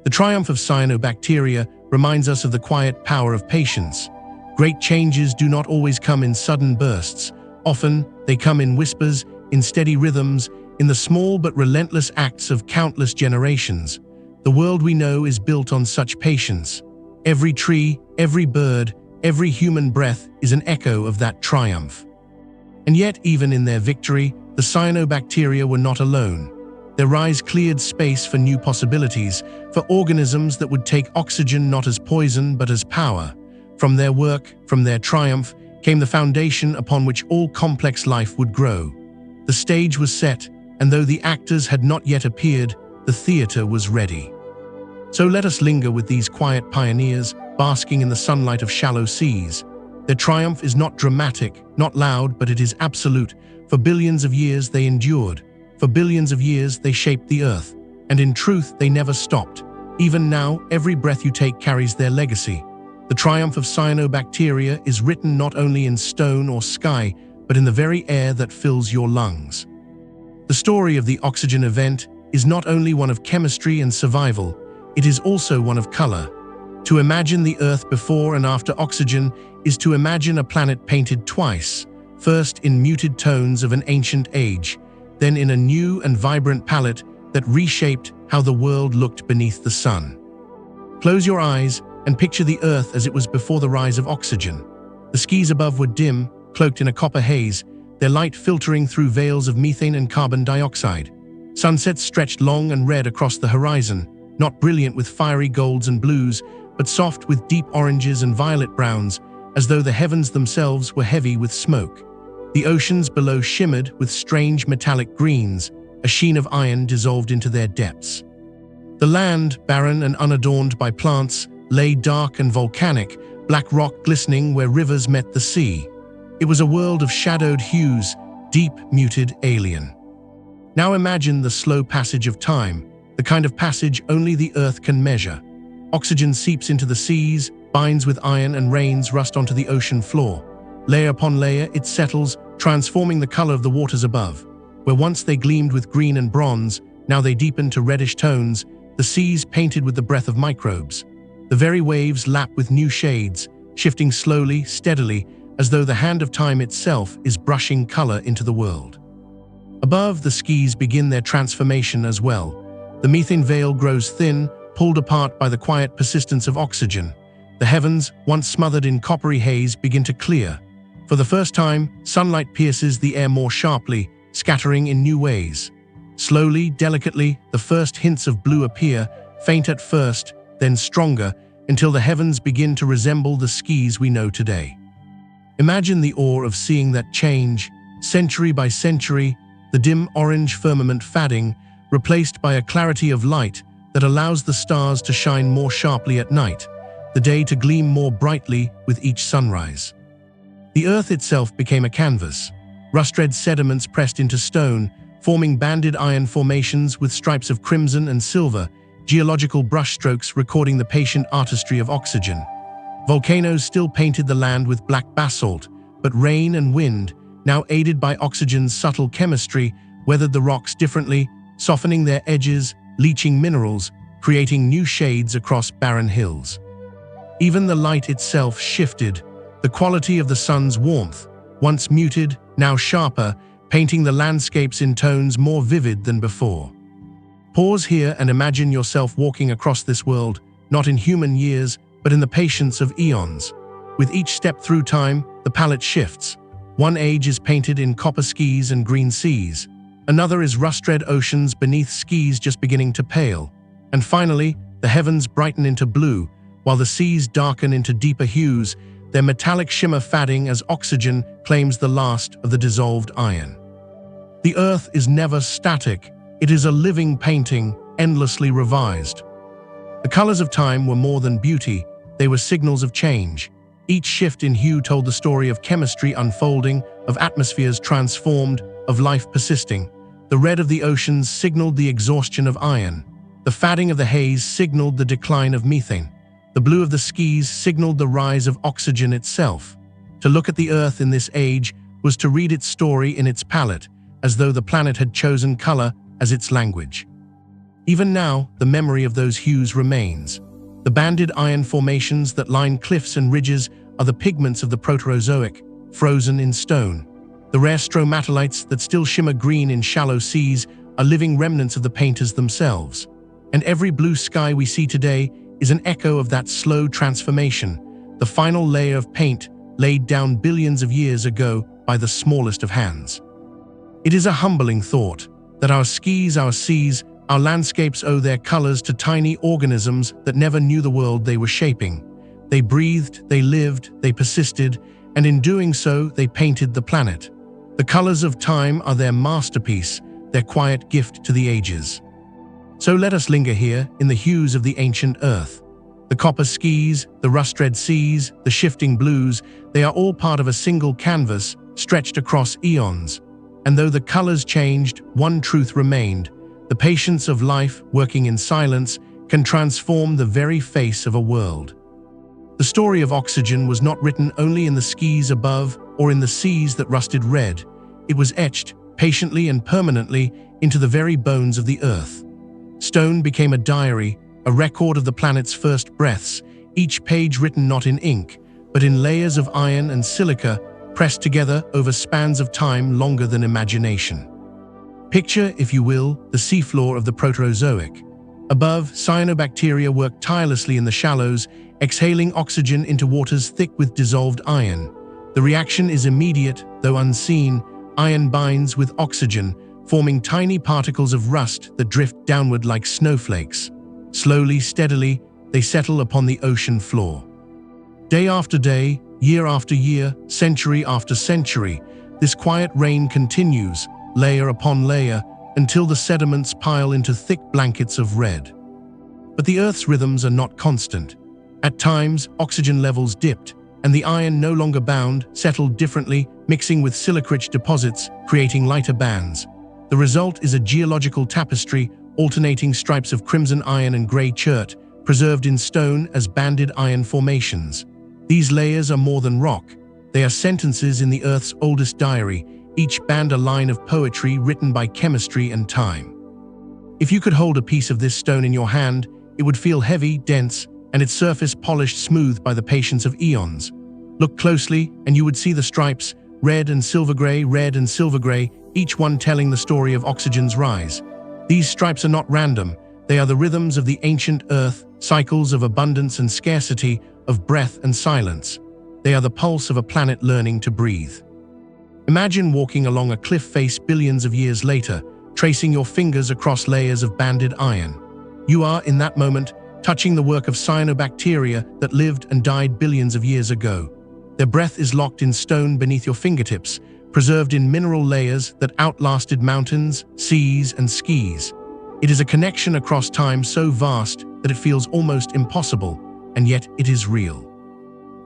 A: The triumph of cyanobacteria reminds us of the quiet power of patience. Great changes do not always come in sudden bursts. Often, they come in whispers, in steady rhythms, in the small but relentless acts of countless generations. The world we know is built on such patience. Every tree, every bird, every human breath is an echo of that triumph. And yet, even in their victory, the cyanobacteria were not alone. Their rise cleared space for new possibilities, for organisms that would take oxygen not as poison but as power. From their work, from their triumph, came the foundation upon which all complex life would grow. The stage was set, and though the actors had not yet appeared, the theater was ready. So let us linger with these quiet pioneers, basking in the sunlight of shallow seas. Their triumph is not dramatic, not loud, but it is absolute. For billions of years they endured. For billions of years they shaped the earth. And in truth, they never stopped. Even now, every breath you take carries their legacy. The triumph of cyanobacteria is written not only in stone or sky, but in the very air that fills your lungs. The story of the oxygen event is not only one of chemistry and survival, it is also one of color. To imagine the Earth before and after oxygen is to imagine a planet painted twice, first in muted tones of an ancient age, then in a new and vibrant palette that reshaped how the world looked beneath the sun. Close your eyes and picture the Earth as it was before the rise of oxygen. The skies above were dim, cloaked in a copper haze, their light filtering through veils of methane and carbon dioxide. Sunsets stretched long and red across the horizon, not brilliant with fiery golds and blues, but soft with deep oranges and violet browns, as though the heavens themselves were heavy with smoke. The oceans below shimmered with strange metallic greens, a sheen of iron dissolved into their depths. The land, barren and unadorned by plants, lay dark and volcanic, black rock glistening where rivers met the sea. It was a world of shadowed hues, deep, muted, alien. Now imagine the slow passage of time, the kind of passage only the Earth can measure. Oxygen seeps into the seas, binds with iron and rains rust onto the ocean floor. Layer upon layer, it settles, transforming the color of the waters above. Where once they gleamed with green and bronze, now they deepen to reddish tones, the seas painted with the breath of microbes. The very waves lap with new shades, shifting slowly, steadily, as though the hand of time itself is brushing color into the world. Above, the skies begin their transformation as well. The methane veil grows thin, pulled apart by the quiet persistence of oxygen. The heavens, once smothered in coppery haze, begin to clear. For the first time, sunlight pierces the air more sharply, scattering in new ways. Slowly, delicately, the first hints of blue appear, faint at first, then stronger, until the heavens begin to resemble the skies we know today. Imagine the awe of seeing that change, century by century, the dim orange firmament fading, replaced by a clarity of light that allows the stars to shine more sharply at night, the day to gleam more brightly with each sunrise. The Earth itself became a canvas, rust-red sediments pressed into stone, forming banded iron formations with stripes of crimson and silver, geological brushstrokes recording the patient artistry of oxygen. Volcanoes still painted the land with black basalt, but rain and wind, now aided by oxygen's subtle chemistry, weathered the rocks differently, softening their edges, leaching minerals, creating new shades across barren hills. Even the light itself shifted, the quality of the sun's warmth, once muted, now sharper, painting the landscapes in tones more vivid than before. Pause here and imagine yourself walking across this world, not in human years, but in the patience of eons. With each step through time, the palette shifts. One age is painted in copper skies and green seas. Another is rust-red oceans beneath skies just beginning to pale. And finally, the heavens brighten into blue, while the seas darken into deeper hues, their metallic shimmer fading as oxygen claims the last of the dissolved iron. The Earth is never static. It is a living painting, endlessly revised. The colors of time were more than beauty, they were signals of change. Each shift in hue told the story of chemistry unfolding, of atmospheres transformed, of life persisting. The red of the oceans signaled the exhaustion of iron. The fading of the haze signaled the decline of methane. The blue of the skies signaled the rise of oxygen itself. To look at the Earth in this age was to read its story in its palette, as though the planet had chosen color as its language. Even now, the memory of those hues remains. The banded iron formations that line cliffs and ridges are the pigments of the Proterozoic, frozen in stone. The rare stromatolites that still shimmer green in shallow seas are living remnants of the painters themselves. And every blue sky we see today is an echo of that slow transformation, the final layer of paint laid down billions of years ago by the smallest of hands. It is a humbling thought that our skies, our seas, our landscapes owe their colors to tiny organisms that never knew the world they were shaping. They breathed, they lived, they persisted, and in doing so, they painted the planet. The colors of time are their masterpiece, their quiet gift to the ages. So let us linger here in the hues of the ancient earth. The copper skies, the rust-red seas, the shifting blues, they are all part of a single canvas stretched across eons. And though the colors changed, one truth remained: the patience of life, working in silence, can transform the very face of a world. The story of oxygen was not written only in the skies above or in the seas that rusted red. It was etched, patiently and permanently, into the very bones of the earth. Stone became a diary, a record of the planet's first breaths, each page written not in ink, but in layers of iron and silica pressed together over spans of time longer than imagination. Picture, if you will, the seafloor of the Proterozoic. Above, cyanobacteria work tirelessly in the shallows, exhaling oxygen into waters thick with dissolved iron. The reaction is immediate, though unseen. Iron binds with oxygen, forming tiny particles of rust that drift downward like snowflakes. Slowly, steadily, they settle upon the ocean floor. Day after day, year after year, century after century, this quiet rain continues, layer upon layer, until the sediments pile into thick blankets of red. But the Earth's rhythms are not constant. At times, oxygen levels dipped, and the iron, no longer bound, settled differently, mixing with silica-rich deposits, creating lighter bands. The result is a geological tapestry, alternating stripes of crimson iron and grey chert, preserved in stone as banded iron formations. These layers are more than rock. They are sentences in the Earth's oldest diary, each band a line of poetry written by chemistry and time. If you could hold a piece of this stone in your hand, it would feel heavy, dense, and its surface polished smooth by the patience of eons. Look closely, and you would see the stripes, red and silver gray, each one telling the story of oxygen's rise. These stripes are not random. They are the rhythms of the ancient Earth, cycles of abundance and scarcity, of breath and silence. They are the pulse of a planet learning to breathe. Imagine walking along a cliff face billions of years later, tracing your fingers across layers of banded iron. You are, in that moment, touching the work of cyanobacteria that lived and died billions of years ago. Their breath is locked in stone beneath your fingertips, preserved in mineral layers that outlasted mountains, seas, and skies. It is a connection across time so vast that it feels almost impossible, and yet it is real.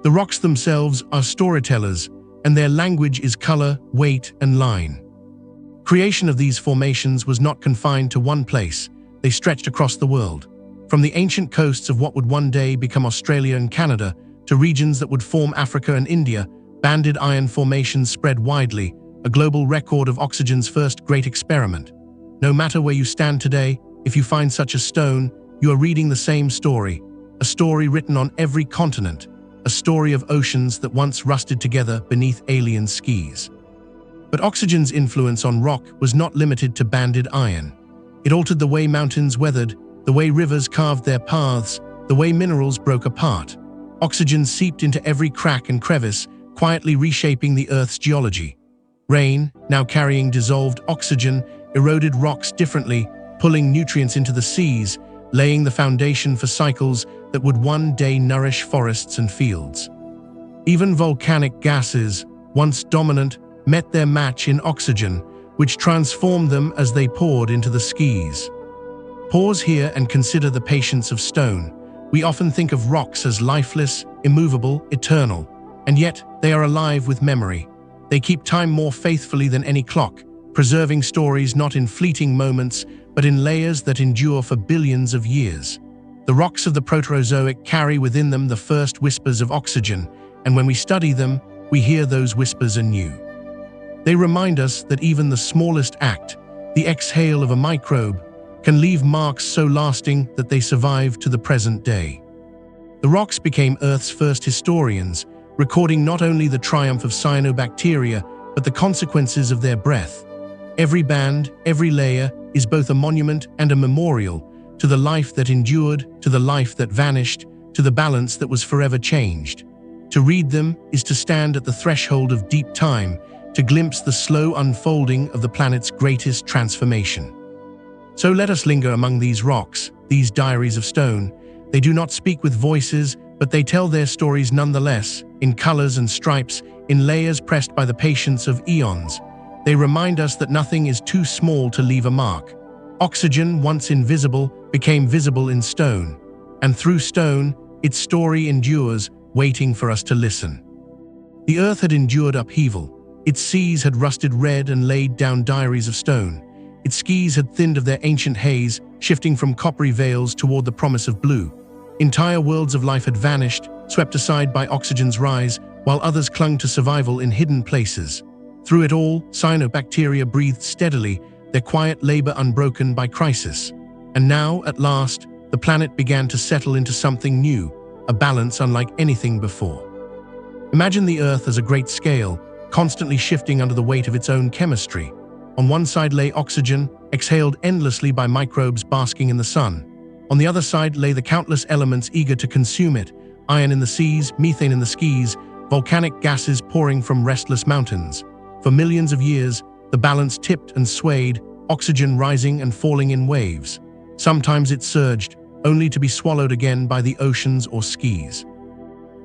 A: The rocks themselves are storytellers, and their language is color, weight, and line. Creation of these formations was not confined to one place. They stretched across the world. From the ancient coasts of what would one day become Australia and Canada, to regions that would form Africa and India, banded iron formations spread widely, a global record of oxygen's first great experiment. No matter where you stand today, if you find such a stone, you are reading the same story, a story written on every continent, a story of oceans that once rusted together beneath alien skies. But oxygen's influence on rock was not limited to banded iron. It altered the way mountains weathered, the way rivers carved their paths, the way minerals broke apart. Oxygen seeped into every crack and crevice, quietly reshaping the Earth's geology. Rain, now carrying dissolved oxygen, eroded rocks differently, pulling nutrients into the seas, laying the foundation for cycles that would one day nourish forests and fields. Even volcanic gases, once dominant, met their match in oxygen, which transformed them as they poured into the skies. Pause here and consider the patience of stone. We often think of rocks as lifeless, immovable, eternal, and yet they are alive with memory. They keep time more faithfully than any clock, preserving stories not in fleeting moments, but in layers that endure for billions of years. The rocks of the Proterozoic carry within them the first whispers of oxygen, and when we study them, we hear those whispers anew. They remind us that even the smallest act, the exhale of a microbe, can leave marks so lasting that they survive to the present day. The rocks became Earth's first historians, recording not only the triumph of cyanobacteria, but the consequences of their breath. Every band, every layer, is both a monument and a memorial to the life that endured, to the life that vanished, to the balance that was forever changed. To read them is to stand at the threshold of deep time, to glimpse the slow unfolding of the planet's greatest transformation. So let us linger among these rocks, these diaries of stone. They do not speak with voices, but they tell their stories nonetheless, in colors and stripes, in layers pressed by the patience of eons. They remind us that nothing is too small to leave a mark. Oxygen, once invisible, became visible in stone, and through stone, its story endures, waiting for us to listen. The earth had endured upheaval. Its seas had rusted red and laid down diaries of stone. Its skies had thinned of their ancient haze, shifting from coppery veils toward the promise of blue. Entire worlds of life had vanished, swept aside by oxygen's rise, while others clung to survival in hidden places. Through it all, cyanobacteria breathed steadily, their quiet labor unbroken by crisis. And now, at last, the planet began to settle into something new, a balance unlike anything before. Imagine the Earth as a great scale, constantly shifting under the weight of its own chemistry. On one side lay oxygen, exhaled endlessly by microbes basking in the sun. On the other side lay the countless elements eager to consume it: iron in the seas, methane in the skies, volcanic gases pouring from restless mountains. For millions of years, the balance tipped and swayed, oxygen rising and falling in waves. Sometimes it surged, only to be swallowed again by the oceans or skies.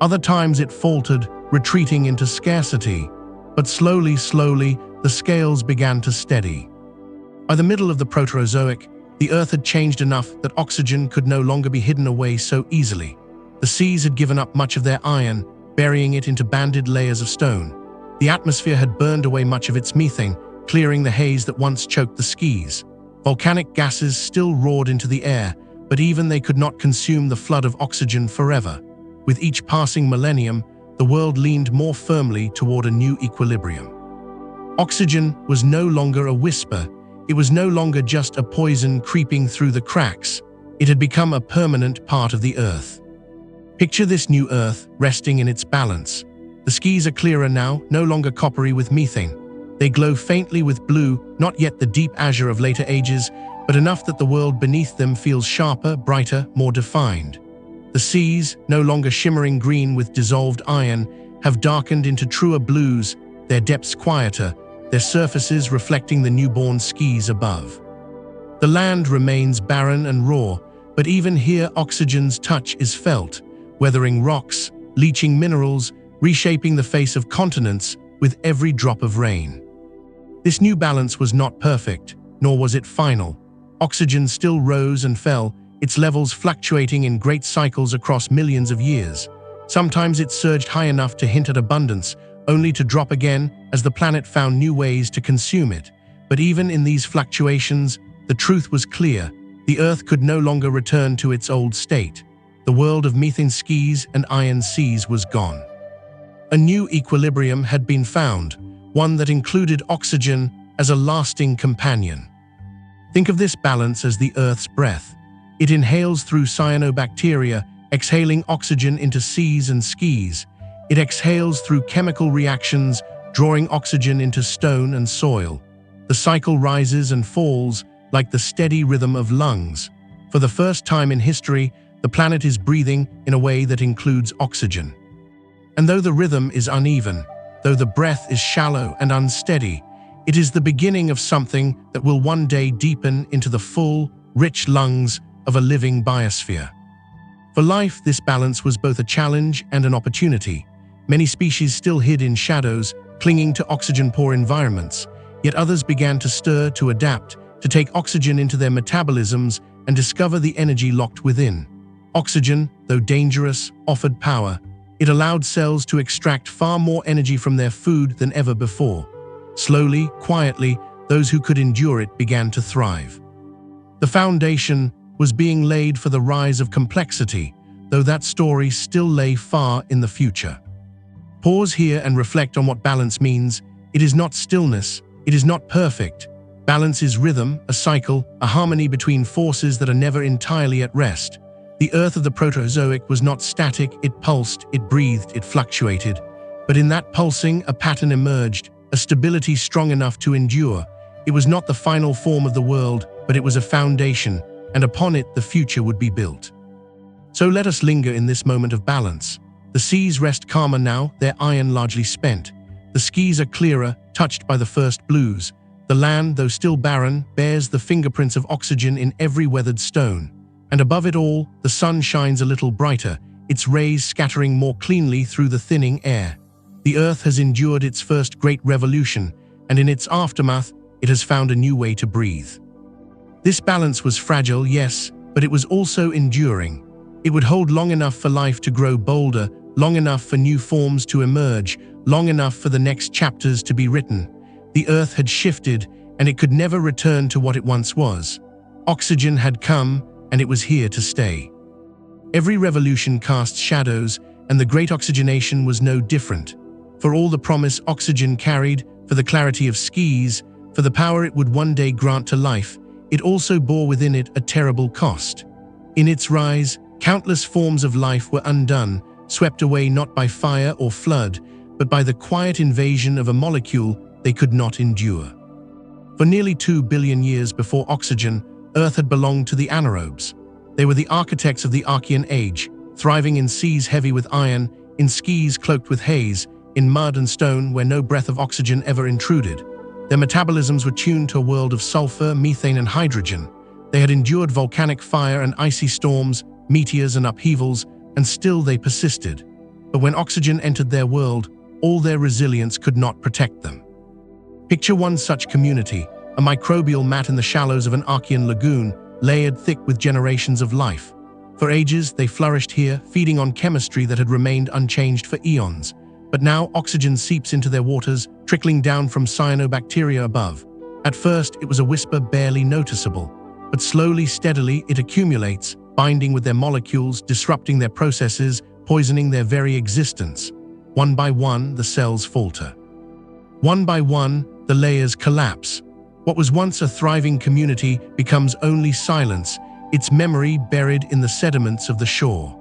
A: Other times it faltered, retreating into scarcity. But slowly, the scales began to steady. By the middle of the Proterozoic, the Earth had changed enough that oxygen could no longer be hidden away so easily. The seas had given up much of their iron, burying it into banded layers of stone. The atmosphere had burned away much of its methane, clearing the haze that once choked the skies. Volcanic gases still roared into the air, but even they could not consume the flood of oxygen forever. With each passing millennium, the world leaned more firmly toward a new equilibrium. Oxygen was no longer a whisper. It was no longer just a poison creeping through the cracks. It had become a permanent part of the Earth. Picture this new Earth resting in its balance. The skies are clearer now, no longer coppery with methane. They glow faintly with blue, not yet the deep azure of later ages, but enough that the world beneath them feels sharper, brighter, more defined. The seas, no longer shimmering green with dissolved iron, have darkened into truer blues, their depths quieter, their surfaces reflecting the newborn skies above. The land remains barren and raw, but even here oxygen's touch is felt, weathering rocks, leaching minerals, reshaping the face of continents with every drop of rain. This new balance was not perfect, nor was it final. Oxygen still rose and fell, its levels fluctuating in great cycles across millions of years. Sometimes it surged high enough to hint at abundance, only to drop again as the planet found new ways to consume it. But even in these fluctuations, the truth was clear. The Earth could no longer return to its old state. The world of methane skies and iron seas was gone. A new equilibrium had been found, one that included oxygen as a lasting companion. Think of this balance as the Earth's breath. It inhales through cyanobacteria, exhaling oxygen into seas and skies. It exhales through chemical reactions, drawing oxygen into stone and soil. The cycle rises and falls like the steady rhythm of lungs. For the first time in history, the planet is breathing in a way that includes oxygen. And though the rhythm is uneven, though the breath is shallow and unsteady, it is the beginning of something that will one day deepen into the full, rich lungs of a living biosphere. For life, this balance was both a challenge and an opportunity. Many species still hid in shadows, clinging to oxygen-poor environments, yet others began to stir, to adapt, to take oxygen into their metabolisms and discover the energy locked within. Oxygen, though dangerous, offered power. It allowed cells to extract far more energy from their food than ever before. Slowly, quietly, those who could endure it began to thrive. The foundation was being laid for the rise of complexity, though that story still lay far in the future. Pause here and reflect on what balance means. It is not stillness, it is not perfect. Balance is rhythm, a cycle, a harmony between forces that are never entirely at rest. The Earth of the Proterozoic was not static, it pulsed, it breathed, it fluctuated. But in that pulsing, a pattern emerged, a stability strong enough to endure. It was not the final form of the world, but it was a foundation, and upon it the future would be built. So let us linger in this moment of balance. The seas rest calmer now, their iron largely spent. The skies are clearer, touched by the first blues. The land, though still barren, bears the fingerprints of oxygen in every weathered stone. And above it all, the sun shines a little brighter, its rays scattering more cleanly through the thinning air. The Earth has endured its first great revolution, and in its aftermath, it has found a new way to breathe. This balance was fragile, yes, but it was also enduring. It would hold long enough for life to grow bolder, long enough for new forms to emerge, long enough for the next chapters to be written. The Earth had shifted, and it could never return to what it once was. Oxygen had come, and it was here to stay. Every revolution casts shadows, and the Great Oxygenation was no different. For all the promise oxygen carried, for the clarity of skis, for the power it would one day grant to life, it also bore within it a terrible cost. In its rise, countless forms of life were undone, swept away not by fire or flood, but by the quiet invasion of a molecule they could not endure. For nearly 2 billion years before oxygen, Earth had belonged to the anaerobes. They were the architects of the Archean age, thriving in seas heavy with iron, in skis cloaked with haze, in mud and stone where no breath of oxygen ever intruded. Their metabolisms were tuned to a world of sulfur, methane, and hydrogen. They had endured volcanic fire and icy storms, meteors and upheavals, and still they persisted. But when oxygen entered their world, all their resilience could not protect them. Picture one such community, a microbial mat in the shallows of an Archean lagoon, layered thick with generations of life. For ages, they flourished here, feeding on chemistry that had remained unchanged for eons. But now oxygen seeps into their waters, trickling down from cyanobacteria above. At first, it was a whisper barely noticeable, but slowly, steadily, it accumulates, binding with their molecules, disrupting their processes, poisoning their very existence. One by one, the cells falter. One by one, the layers collapse. What was once a thriving community becomes only silence, its memory buried in the sediments of the shore.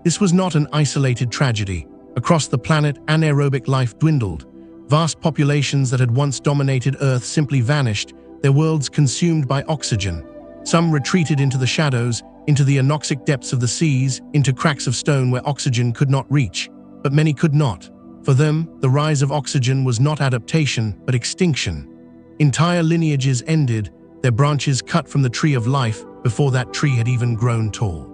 A: This was not an isolated tragedy. Across the planet, anaerobic life dwindled. Vast populations that had once dominated Earth simply vanished, their worlds consumed by oxygen. Some retreated into the shadows, into the anoxic depths of the seas, into cracks of stone where oxygen could not reach. But many could not. For them, the rise of oxygen was not adaptation, but extinction. Entire lineages ended, their branches cut from the tree of life before that tree had even grown tall.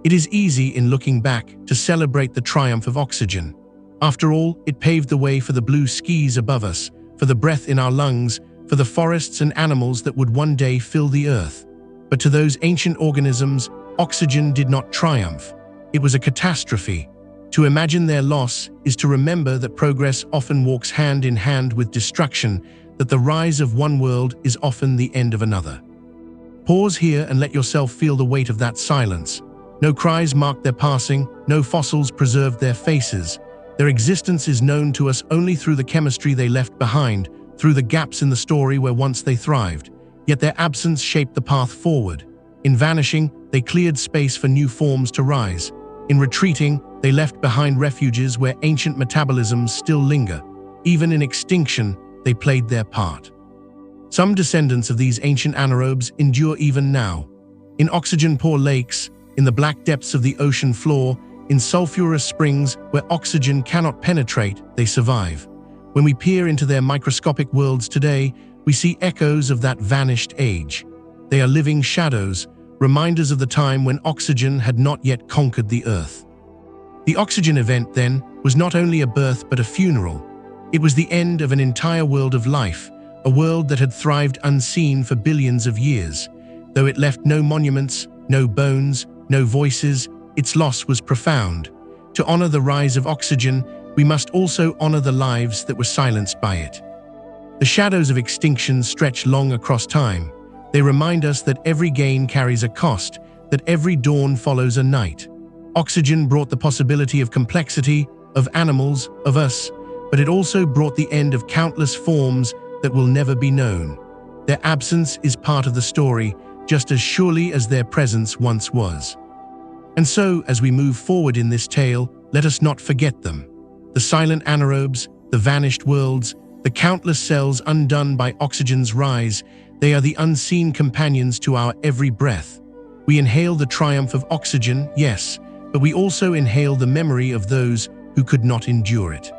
A: It is easy, in looking back, to celebrate the triumph of oxygen. After all, it paved the way for the blue skies above us, for the breath in our lungs, for the forests and animals that would one day fill the earth. But to those ancient organisms, oxygen did not triumph. It was a catastrophe. To imagine their loss is to remember that progress often walks hand in hand with destruction, that the rise of one world is often the end of another. Pause here and let yourself feel the weight of that silence. No cries marked their passing, no fossils preserved their faces. Their existence is known to us only through the chemistry they left behind, through the gaps in the story where once they thrived. Yet their absence shaped the path forward. In vanishing, they cleared space for new forms to rise. In retreating, they left behind refuges where ancient metabolisms still linger. Even in extinction, they played their part. Some descendants of these ancient anaerobes endure even now. In oxygen-poor lakes, in the black depths of the ocean floor, in sulfurous springs where oxygen cannot penetrate, they survive. When we peer into their microscopic worlds today, we see echoes of that vanished age. They are living shadows, reminders of the time when oxygen had not yet conquered the Earth. The oxygen event, then, was not only a birth but a funeral. It was the end of an entire world of life, a world that had thrived unseen for billions of years. Though it left no monuments, no bones, no voices, its loss was profound. To honor the rise of oxygen, we must also honor the lives that were silenced by it. The shadows of extinction stretch long across time. They remind us that every gain carries a cost, that every dawn follows a night. Oxygen brought the possibility of complexity, of animals, of us, but it also brought the end of countless forms that will never be known. Their absence is part of the story, just as surely as their presence once was. And so, as we move forward in this tale, let us not forget them. The silent anaerobes, the vanished worlds, the countless cells undone by oxygen's rise, they are the unseen companions to our every breath. We inhale the triumph of oxygen, yes, but we also inhale the memory of those who could not endure it.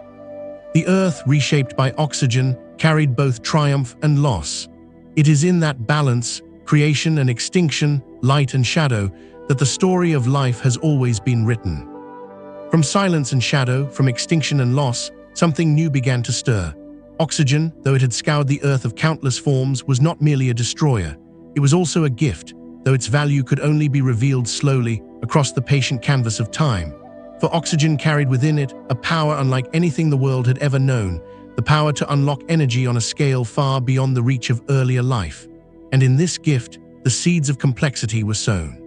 A: The Earth, reshaped by oxygen, carried both triumph and loss. It is in that balance, creation and extinction, light and shadow, that the story of life has always been written. From silence and shadow, from extinction and loss, something new began to stir. Oxygen, though it had scoured the earth of countless forms, was not merely a destroyer. It was also a gift, though its value could only be revealed slowly across the patient canvas of time. For oxygen carried within it a power unlike anything the world had ever known, the power to unlock energy on a scale far beyond the reach of earlier life. And in this gift, the seeds of complexity were sown.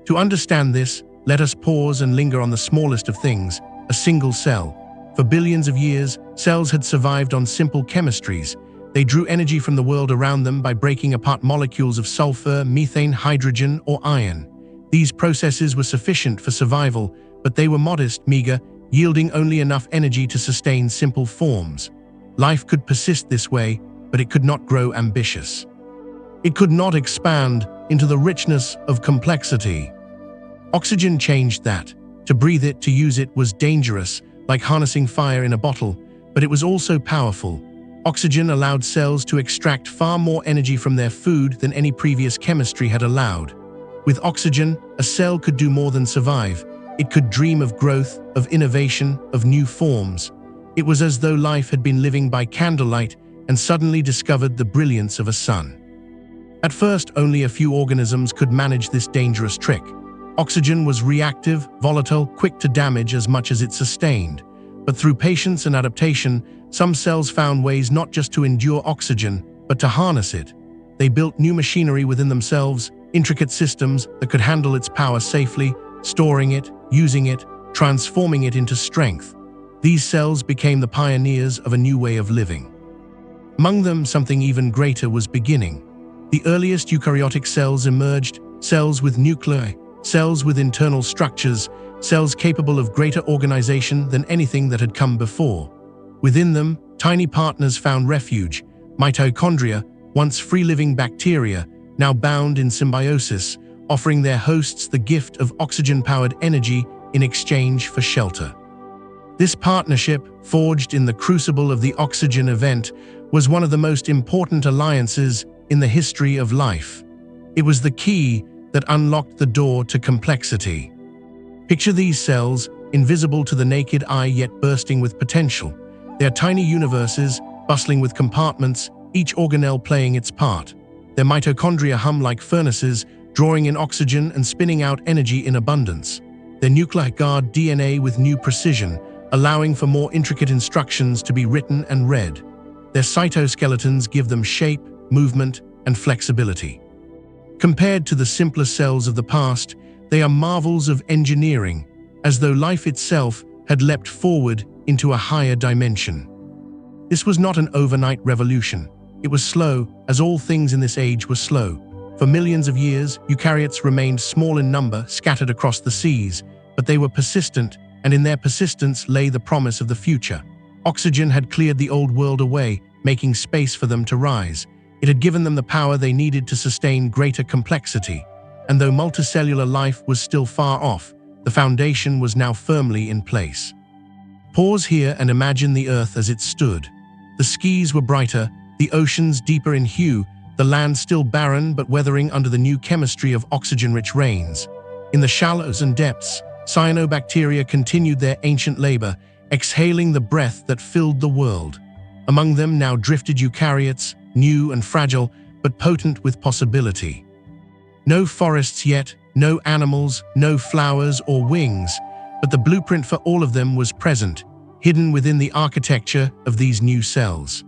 A: To understand this, let us pause and linger on the smallest of things, a single cell. For billions of years, cells had survived on simple chemistries. They drew energy from the world around them by breaking apart molecules of sulfur, methane, hydrogen, or iron. These processes were sufficient for survival, but they were modest, meager, yielding only enough energy to sustain simple forms. Life could persist this way, but it could not grow ambitious. It could not expand into the richness of complexity. Oxygen changed that. To breathe it, to use it, was dangerous, like harnessing fire in a bottle, but it was also powerful. Oxygen allowed cells to extract far more energy from their food than any previous chemistry had allowed. With oxygen, a cell could do more than survive. It could dream of growth, of innovation, of new forms. It was as though life had been living by candlelight and suddenly discovered the brilliance of a sun. At first, only a few organisms could manage this dangerous trick. Oxygen was reactive, volatile, quick to damage as much as it sustained. But through patience and adaptation, some cells found ways not just to endure oxygen, but to harness it. They built new machinery within themselves, intricate systems that could handle its power safely, storing it, using it, transforming it into strength. These cells became the pioneers of a new way of living. Among them, something even greater was beginning. The earliest eukaryotic cells emerged, cells with nuclei, cells with internal structures, cells capable of greater organization than anything that had come before. Within them, tiny partners found refuge, mitochondria, once free-living bacteria, now bound in symbiosis, offering their hosts the gift of oxygen-powered energy in exchange for shelter. This partnership, forged in the crucible of the oxygen event, was one of the most important alliances in the history of life. It was the key that unlocked the door to complexity. Picture these cells, invisible to the naked eye yet bursting with potential. They are tiny universes, bustling with compartments, each organelle playing its part. Their mitochondria hum like furnaces, drawing in oxygen and spinning out energy in abundance. Their nuclei guard DNA with new precision, allowing for more intricate instructions to be written and read. Their cytoskeletons give them shape, movement, and flexibility. Compared to the simpler cells of the past, they are marvels of engineering, as though life itself had leapt forward into a higher dimension. This was not an overnight revolution. It was slow, as all things in this age were slow. For millions of years, eukaryotes remained small in number, scattered across the seas, but they were persistent, and in their persistence lay the promise of the future. Oxygen had cleared the old world away, making space for them to rise. It had given them the power they needed to sustain greater complexity. And though multicellular life was still far off, the foundation was now firmly in place. Pause here and imagine the Earth as it stood. The skies were brighter, the oceans deeper in hue, the land still barren but weathering under the new chemistry of oxygen-rich rains. In the shallows and depths, cyanobacteria continued their ancient labor, exhaling the breath that filled the world. Among them now drifted eukaryotes, new and fragile, but potent with possibility. No forests yet, no animals, no flowers or wings, but the blueprint for all of them was present, hidden within the architecture of these new cells.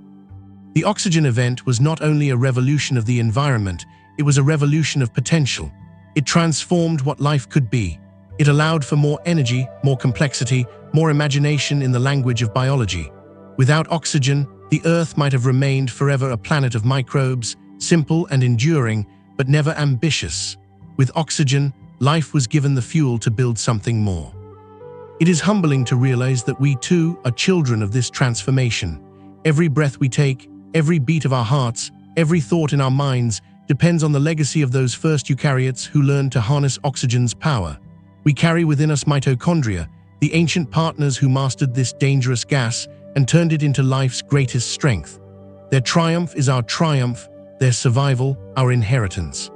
A: The oxygen event was not only a revolution of the environment, it was a revolution of potential. It transformed what life could be. It allowed for more energy, more complexity, more imagination in the language of biology. Without oxygen, the Earth might have remained forever a planet of microbes, simple and enduring, but never ambitious. With oxygen, life was given the fuel to build something more. It is humbling to realize that we too are children of this transformation. Every breath we take, every beat of our hearts, every thought in our minds depends on the legacy of those first eukaryotes who learned to harness oxygen's power. We carry within us mitochondria, the ancient partners who mastered this dangerous gas and turned it into life's greatest strength. Their triumph is our triumph, their survival our inheritance.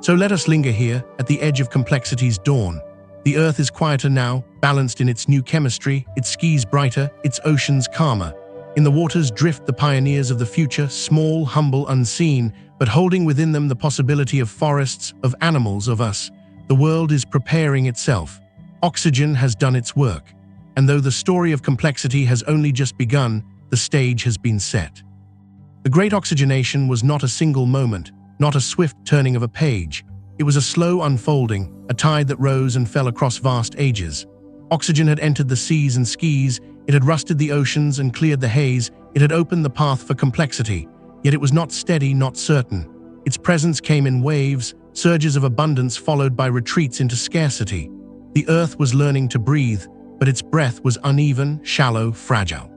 A: So let us linger here at the edge of complexity's dawn. The Earth is quieter now, balanced in its new chemistry, its skies brighter, its oceans calmer. In the waters drift the pioneers of the future, small, humble, unseen, but holding within them the possibility of forests, of animals, of us. The world is preparing itself. Oxygen has done its work. And though the story of complexity has only just begun, the stage has been set. The Great Oxygenation was not a single moment, not a swift turning of a page. It was a slow unfolding, a tide that rose and fell across vast ages. Oxygen had entered the seas and skies, it had rusted the oceans and cleared the haze, it had opened the path for complexity. Yet it was not steady, not certain. Its presence came in waves, surges of abundance followed by retreats into scarcity. The Earth was learning to breathe, but its breath was uneven, shallow, fragile.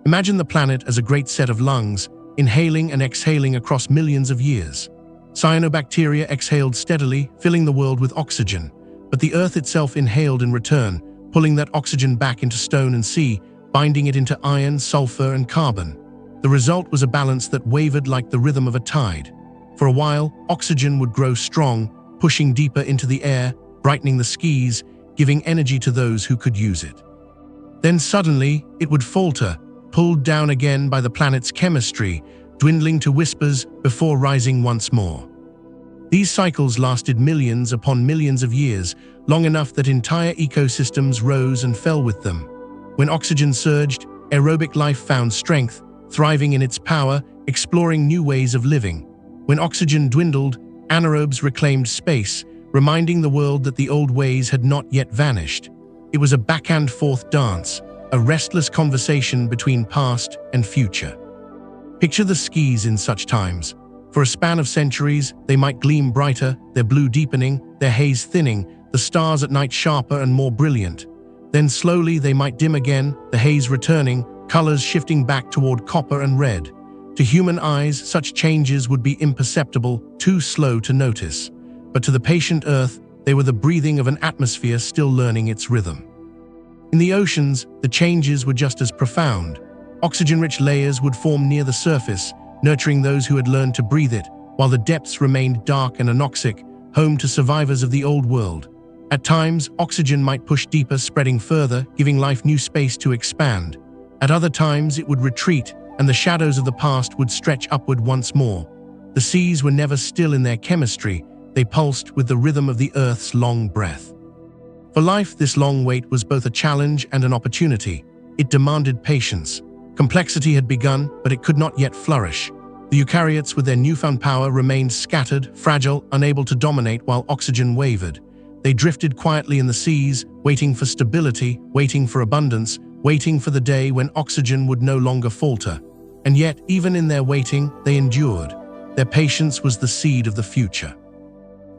A: Imagine the planet as a great set of lungs, inhaling and exhaling across millions of years. Cyanobacteria exhaled steadily, filling the world with oxygen, but the Earth itself inhaled in return, pulling that oxygen back into stone and sea, binding it into iron, sulfur, and carbon. The result was a balance that wavered like the rhythm of a tide. For a while, oxygen would grow strong, pushing deeper into the air, brightening the skies, giving energy to those who could use it. Then suddenly, it would falter, pulled down again by the planet's chemistry, dwindling to whispers before rising once more. These cycles lasted millions upon millions of years, long enough that entire ecosystems rose and fell with them. When oxygen surged, aerobic life found strength, thriving in its power, exploring new ways of living. When oxygen dwindled, anaerobes reclaimed space, reminding the world that the old ways had not yet vanished. It was a back-and-forth dance, a restless conversation between past and future. Picture the skies in such times. For a span of centuries, they might gleam brighter, their blue deepening, their haze thinning, the stars at night sharper and more brilliant. Then slowly they might dim again, the haze returning, colors shifting back toward copper and red. To human eyes, such changes would be imperceptible, too slow to notice. But to the patient Earth, they were the breathing of an atmosphere still learning its rhythm. In the oceans, the changes were just as profound. Oxygen-rich layers would form near the surface, nurturing those who had learned to breathe it, while the depths remained dark and anoxic, home to survivors of the old world. At times, oxygen might push deeper, spreading further, giving life new space to expand. At other times, it would retreat, and the shadows of the past would stretch upward once more. The seas were never still in their chemistry, they pulsed with the rhythm of the Earth's long breath. For life, this long wait was both a challenge and an opportunity. It demanded patience. Complexity had begun, but it could not yet flourish. The eukaryotes, with their newfound power, remained scattered, fragile, unable to dominate while oxygen wavered. They drifted quietly in the seas, waiting for stability, waiting for abundance, waiting for the day when oxygen would no longer falter. And yet, even in their waiting, they endured. Their patience was the seed of the future.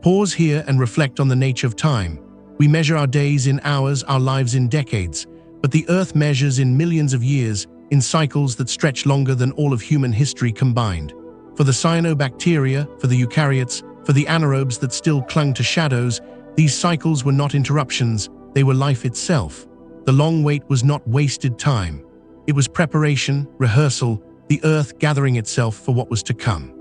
A: Pause here and reflect on the nature of time. We measure our days in hours, our lives in decades, but the Earth measures in millions of years, in cycles that stretch longer than all of human history combined. For the cyanobacteria, for the eukaryotes, for the anaerobes that still clung to shadows, these cycles were not interruptions, they were life itself. The long wait was not wasted time. It was preparation, rehearsal, the Earth gathering itself for what was to come.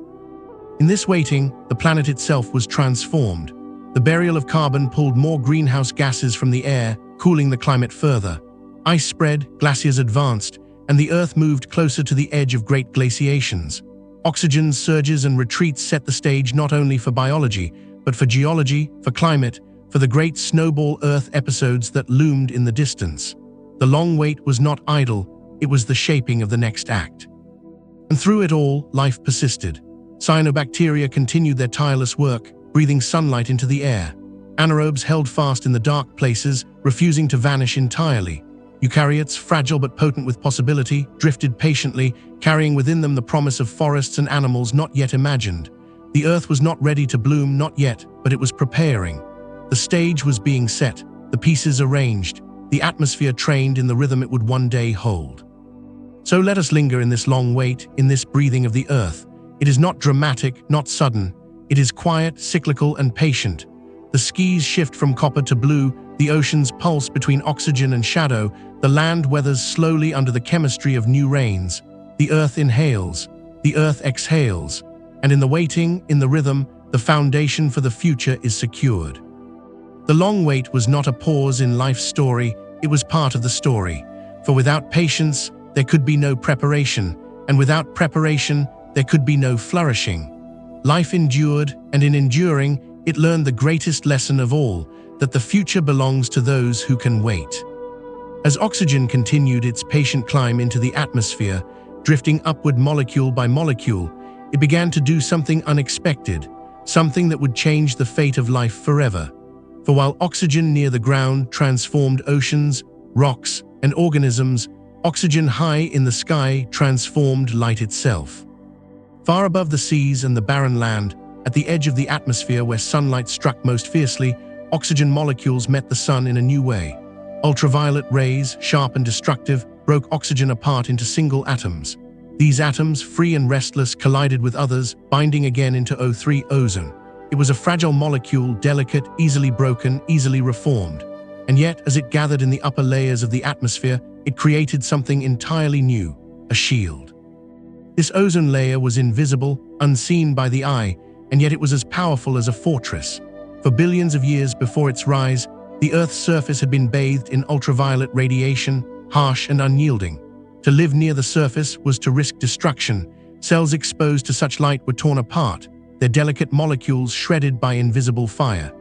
A: In this waiting, the planet itself was transformed. The burial of carbon pulled more greenhouse gases from the air, cooling the climate further. Ice spread, glaciers advanced, and the Earth moved closer to the edge of great glaciations. Oxygen surges and retreats set the stage not only for biology, but for geology, for climate, for the great snowball Earth episodes that loomed in the distance. The long wait was not idle, it was the shaping of the next act. And through it all, life persisted. Cyanobacteria continued their tireless work, breathing sunlight into the air. Anaerobes held fast in the dark places, refusing to vanish entirely. Eukaryotes, fragile but potent with possibility, drifted patiently, carrying within them the promise of forests and animals not yet imagined. The Earth was not ready to bloom, not yet, but it was preparing. The stage was being set, the pieces arranged, the atmosphere trained in the rhythm it would one day hold. So let us linger in this long wait, in this breathing of the Earth. It is not dramatic, not sudden. It is quiet, cyclical, and patient. The skies shift from copper to blue, the oceans pulse between oxygen and shadow, the land weathers slowly under the chemistry of new rains. The Earth inhales, the Earth exhales, and in the waiting, in the rhythm, the foundation for the future is secured. The long wait was not a pause in life's story, it was part of the story. For without patience, there could be no preparation, and without preparation, there could be no flourishing. Life endured, and in enduring, it learned the greatest lesson of all, that the future belongs to those who can wait. As oxygen continued its patient climb into the atmosphere, drifting upward molecule by molecule, it began to do something unexpected, something that would change the fate of life forever. For while oxygen near the ground transformed oceans, rocks, and organisms, oxygen high in the sky transformed light itself. Far above the seas and the barren land, at the edge of the atmosphere where sunlight struck most fiercely, oxygen molecules met the sun in a new way. Ultraviolet rays, sharp and destructive, broke oxygen apart into single atoms. These atoms, free and restless, collided with others, binding again into O3 ozone. It was a fragile molecule, delicate, easily broken, easily reformed. And yet, as it gathered in the upper layers of the atmosphere, it created something entirely new, a shield. This ozone layer was invisible, unseen by the eye, and yet it was as powerful as a fortress. For billions of years before its rise, the Earth's surface had been bathed in ultraviolet radiation, harsh and unyielding. To live near the surface was to risk destruction. Cells exposed to such light were torn apart, their delicate molecules shredded by invisible fire.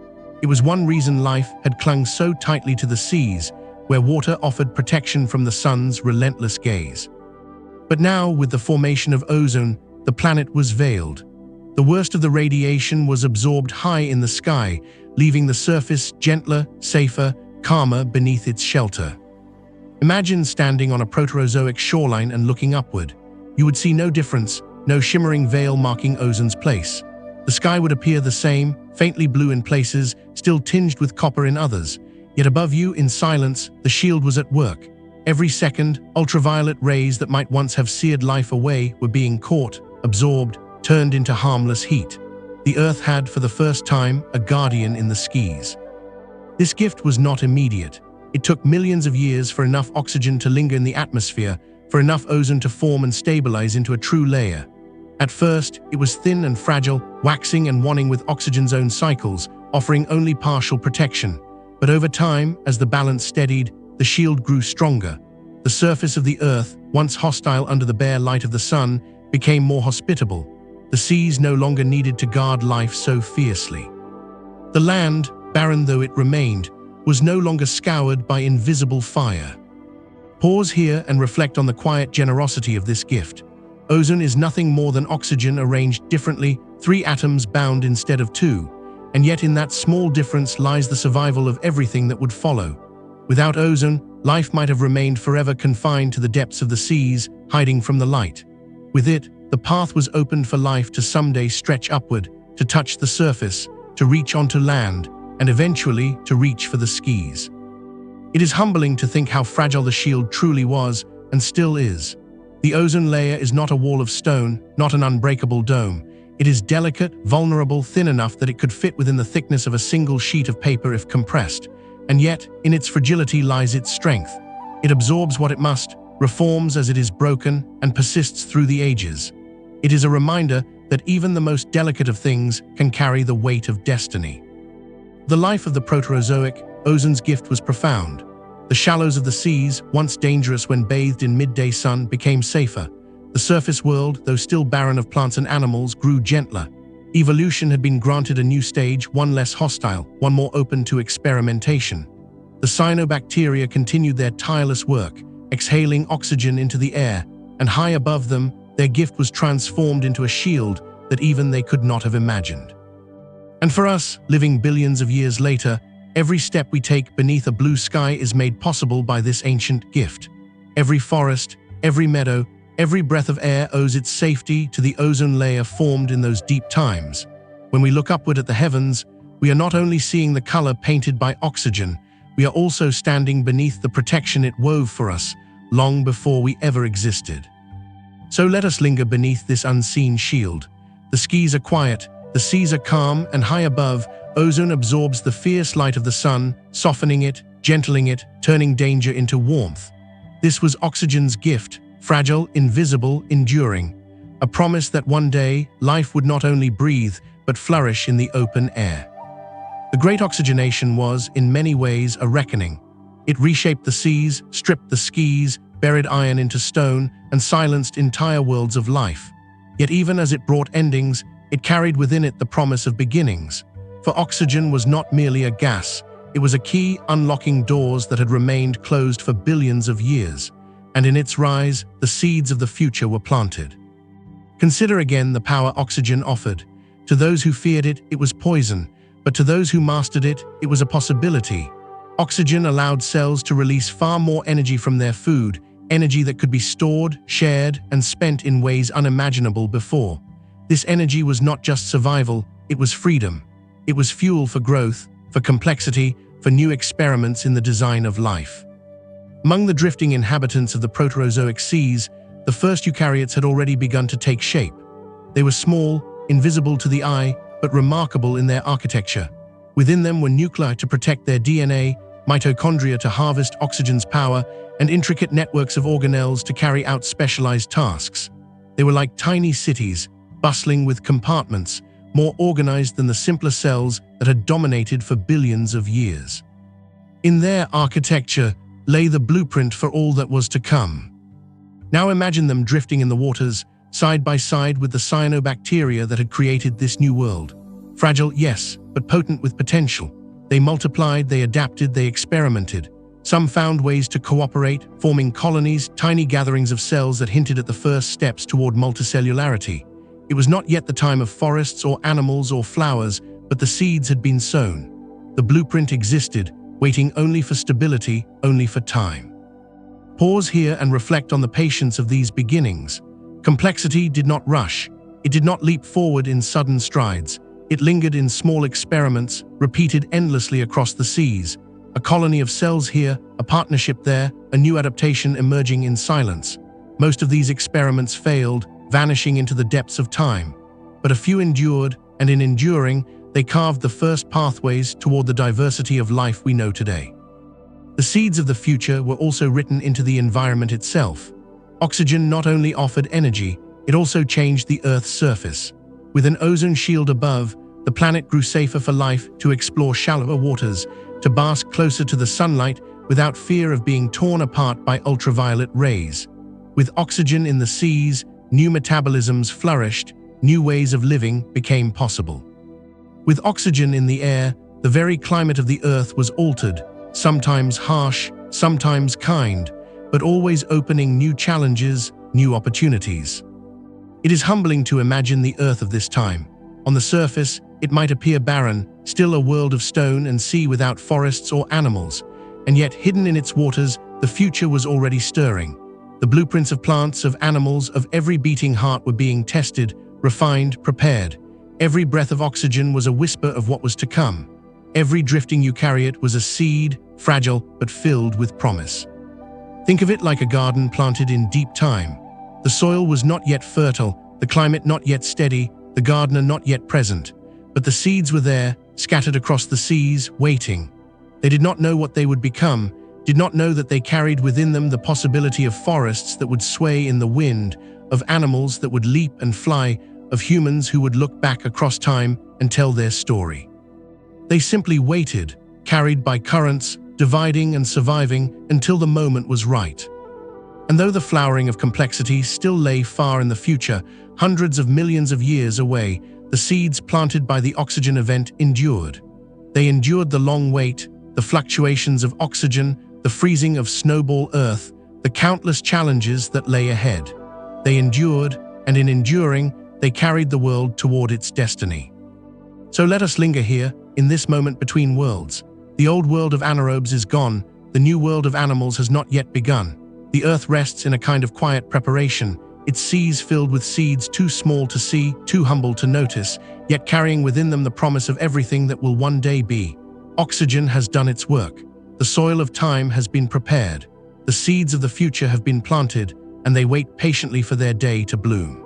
A: It was one reason life had clung so tightly to the seas, where water offered protection from the sun's relentless gaze. But now, with the formation of ozone, the planet was veiled. The worst of the radiation was absorbed high in the sky, leaving the surface gentler, safer, calmer beneath its shelter. Imagine standing on a Proterozoic shoreline and looking upward. You would see no difference, no shimmering veil marking ozone's place. The sky would appear the same, faintly blue in places, still tinged with copper in others. Yet above you, in silence, the shield was at work. Every second, ultraviolet rays that might once have seared life away were being caught, absorbed, turned into harmless heat. The Earth had, for the first time, a guardian in the skies. This gift was not immediate. It took millions of years for enough oxygen to linger in the atmosphere, for enough ozone to form and stabilize into a true layer. At first, it was thin and fragile, waxing and waning with oxygen's own cycles, offering only partial protection. But over time, as the balance steadied, the shield grew stronger. The surface of the Earth, once hostile under the bare light of the sun, became more hospitable. The seas no longer needed to guard life so fiercely. The land, barren though it remained, was no longer scoured by invisible fire. Pause here and reflect on the quiet generosity of this gift. Ozone is nothing more than oxygen arranged differently, 3 atoms bound instead of 2, and yet in that small difference lies the survival of everything that would follow. Without ozone, life might have remained forever confined to the depths of the seas, hiding from the light. With it, the path was opened for life to someday stretch upward, to touch the surface, to reach onto land, and eventually to reach for the skies. It is humbling to think how fragile the shield truly was, and still is. The ozone layer is not a wall of stone, not an unbreakable dome. It is delicate, vulnerable, thin enough that it could fit within the thickness of a single sheet of paper if compressed. And yet, in its fragility lies its strength. It absorbs what it must, reforms as it is broken, and persists through the ages. It is a reminder that even the most delicate of things can carry the weight of destiny. The life of the Proterozoic, ozone's gift was profound. The shallows of the seas, once dangerous when bathed in midday sun, became safer. The surface world, though still barren of plants and animals, grew gentler. Evolution had been granted a new stage, one less hostile, one more open to experimentation. The cyanobacteria continued their tireless work, exhaling oxygen into the air, and high above them, their gift was transformed into a shield that even they could not have imagined. And for us, living billions of years later, every step we take beneath a blue sky is made possible by this ancient gift. Every forest, every meadow, every breath of air owes its safety to the ozone layer formed in those deep times. When we look upward at the heavens, we are not only seeing the color painted by oxygen, we are also standing beneath the protection it wove for us long before we ever existed. So let us linger beneath this unseen shield. The skies are quiet, the seas are calm, and high above, ozone absorbs the fierce light of the sun, softening it, gentling it, turning danger into warmth. This was oxygen's gift, fragile, invisible, enduring. A promise that one day, life would not only breathe, but flourish in the open air. The Great Oxygenation was, in many ways, a reckoning. It reshaped the seas, stripped the skies, buried iron into stone, and silenced entire worlds of life. Yet even as it brought endings, it carried within it the promise of beginnings. For oxygen was not merely a gas, it was a key unlocking doors that had remained closed for billions of years, and in its rise, the seeds of the future were planted. Consider again the power oxygen offered. To those who feared it, it was poison, but to those who mastered it, it was a possibility. Oxygen allowed cells to release far more energy from their food, energy that could be stored, shared, and spent in ways unimaginable before. This energy was not just survival, it was freedom. It was fuel for growth, for complexity, for new experiments in the design of life. Among the drifting inhabitants of the Proterozoic seas, the first eukaryotes had already begun to take shape. They were small, invisible to the eye, but remarkable in their architecture. Within them were nuclei to protect their DNA, mitochondria to harvest oxygen's power, and intricate networks of organelles to carry out specialized tasks. They were like tiny cities, bustling with compartments, more organized than the simpler cells that had dominated for billions of years. In their architecture lay the blueprint for all that was to come. Now imagine them drifting in the waters, side by side with the cyanobacteria that had created this new world. Fragile, yes, but potent with potential. They multiplied, they adapted, they experimented. Some found ways to cooperate, forming colonies, tiny gatherings of cells that hinted at the first steps toward multicellularity. It was not yet the time of forests or animals or flowers, but the seeds had been sown. The blueprint existed, waiting only for stability, only for time. Pause here and reflect on the patience of these beginnings. Complexity did not rush. It did not leap forward in sudden strides. It lingered in small experiments, repeated endlessly across the seas. A colony of cells here, a partnership there, a new adaptation emerging in silence. Most of these experiments failed, vanishing into the depths of time. But a few endured, and in enduring, they carved the first pathways toward the diversity of life we know today. The seeds of the future were also written into the environment itself. Oxygen not only offered energy, it also changed the Earth's surface. With an ozone shield above, the planet grew safer for life to explore shallower waters, to bask closer to the sunlight without fear of being torn apart by ultraviolet rays. With oxygen in the seas, new metabolisms flourished, new ways of living became possible. With oxygen in the air, the very climate of the Earth was altered, sometimes harsh, sometimes kind, but always opening new challenges, new opportunities. It is humbling to imagine the Earth of this time. On the surface, it might appear barren, still a world of stone and sea without forests or animals, and yet hidden in its waters, the future was already stirring. The blueprints of plants, of animals, of every beating heart were being tested, refined, prepared. Every breath of oxygen was a whisper of what was to come. Every drifting eukaryote was a seed, fragile but filled with promise. Think of it like a garden planted in deep time. The soil was not yet fertile, the climate not yet steady, the gardener not yet present. But the seeds were there, scattered across the seas, waiting. They did not know what they would become, did not know that they carried within them the possibility of forests that would sway in the wind, of animals that would leap and fly, of humans who would look back across time and tell their story. They simply waited, carried by currents, dividing and surviving until the moment was right. And though the flowering of complexity still lay far in the future, hundreds of millions of years away, the seeds planted by the oxygen event endured. They endured the long wait, the fluctuations of oxygen, the freezing of snowball Earth, the countless challenges that lay ahead. They endured, and in enduring, they carried the world toward its destiny. So let us linger here, in this moment between worlds. The old world of anaerobes is gone, the new world of animals has not yet begun. The Earth rests in a kind of quiet preparation, its seas filled with seeds too small to see, too humble to notice, yet carrying within them the promise of everything that will one day be. Oxygen has done its work. The soil of time has been prepared. The seeds of the future have been planted, and they wait patiently for their day to bloom.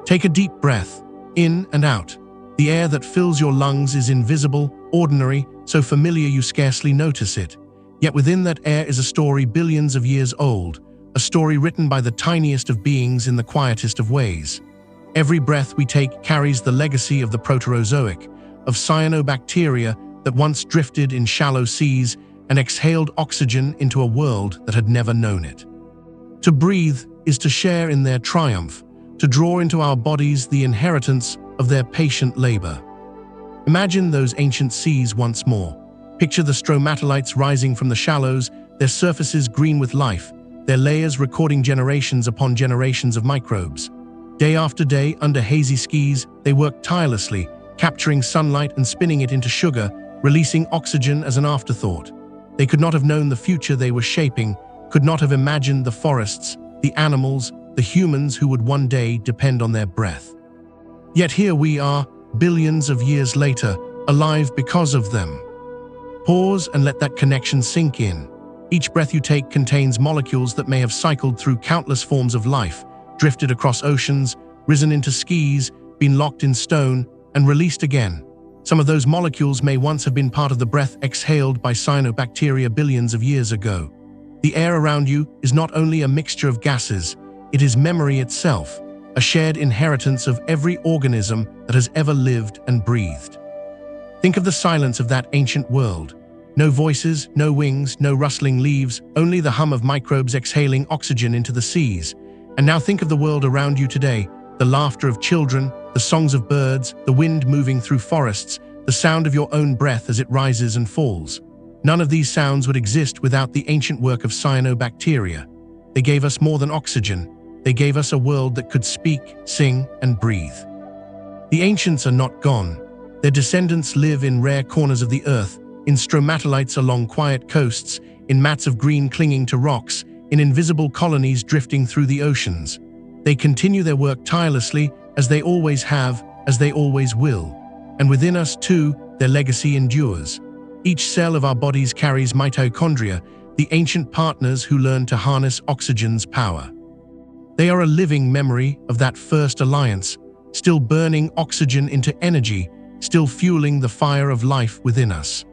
A: Take a deep breath, in and out. The air that fills your lungs is invisible, ordinary, so familiar you scarcely notice it. Yet within that air is a story billions of years old, a story written by the tiniest of beings in the quietest of ways. Every breath we take carries the legacy of the Proterozoic, of cyanobacteria that once drifted in shallow seas and exhaled oxygen into a world that had never known it. To breathe is to share in their triumph, to draw into our bodies the inheritance of their patient labor. Imagine those ancient seas once more. Picture the stromatolites rising from the shallows, their surfaces green with life, their layers recording generations upon generations of microbes. Day after day, under hazy skies, they work tirelessly, capturing sunlight and spinning it into sugar, releasing oxygen as an afterthought. They could not have known the future they were shaping, could not have imagined the forests, the animals, the humans who would one day depend on their breath. Yet here we are, billions of years later, alive because of them. Pause and let that connection sink in. Each breath you take contains molecules that may have cycled through countless forms of life, drifted across oceans, risen into skis, been locked in stone, and released again. Some of those molecules may once have been part of the breath exhaled by cyanobacteria billions of years ago. The air around you is not only a mixture of gases, it is memory itself, a shared inheritance of every organism that has ever lived and breathed. Think of the silence of that ancient world. No voices, no wings, no rustling leaves, only the hum of microbes exhaling oxygen into the seas. And now think of the world around you today, the laughter of children, the songs of birds, the wind moving through forests, the sound of your own breath as it rises and falls. None of these sounds would exist without the ancient work of cyanobacteria. They gave us more than oxygen. They gave us a world that could speak, sing, and breathe. The ancients are not gone. Their descendants live in rare corners of the earth, in stromatolites along quiet coasts, in mats of green clinging to rocks, in invisible colonies drifting through the oceans. They continue their work tirelessly, as they always have, as they always will. And within us, too, their legacy endures. Each cell of our bodies carries mitochondria, the ancient partners who learned to harness oxygen's power. They are a living memory of that first alliance, still burning oxygen into energy, still fueling the fire of life within us.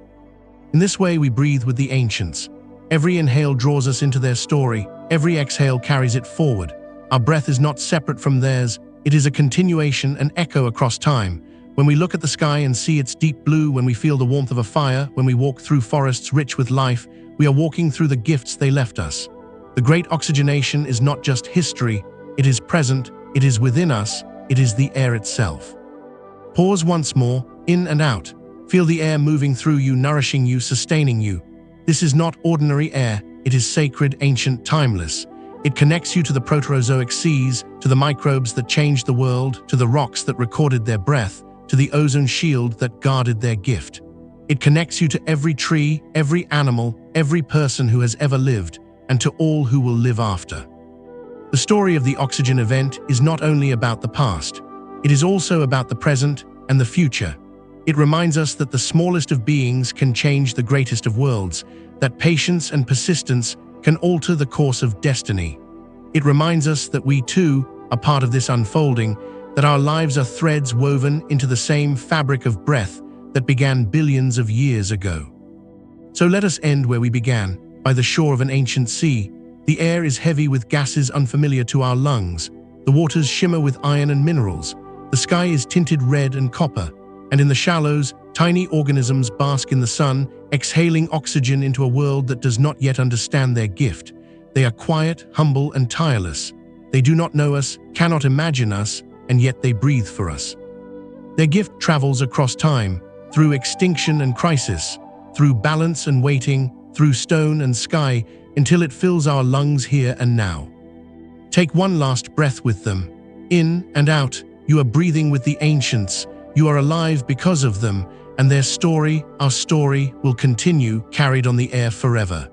A: In this way, we breathe with the ancients. Every inhale draws us into their story. Every exhale carries it forward. Our breath is not separate from theirs. It is a continuation, an echo across time. When we look at the sky and see its deep blue, when we feel the warmth of a fire, when we walk through forests rich with life, we are walking through the gifts they left us. The Great Oxygenation is not just history. It is present. It is within us. It is the air itself. Pause once more, in and out. Feel the air moving through you, nourishing you, sustaining you. This is not ordinary air. It is sacred, ancient, timeless. It connects you to the Proterozoic seas, to the microbes that changed the world, to the rocks that recorded their breath, to the ozone shield that guarded their gift. It connects you to every tree, every animal, every person who has ever lived, and to all who will live after. The story of the Oxygen Event is not only about the past. It is also about the present and the future. It reminds us that the smallest of beings can change the greatest of worlds, that patience and persistence can alter the course of destiny. It reminds us that we too are part of this unfolding, that our lives are threads woven into the same fabric of breath that began billions of years ago. So let us end where we began, by the shore of an ancient sea. The air is heavy with gases unfamiliar to our lungs. The waters shimmer with iron and minerals. The sky is tinted red and copper. And in the shallows, tiny organisms bask in the sun, exhaling oxygen into a world that does not yet understand their gift. They are quiet, humble, and tireless. They do not know us, cannot imagine us, and yet they breathe for us. Their gift travels across time, through extinction and crisis, through balance and waiting, through stone and sky, until it fills our lungs here and now. Take one last breath with them. In and out, you are breathing with the ancients. You are alive because of them, and their story, our story, will continue, carried on the air forever.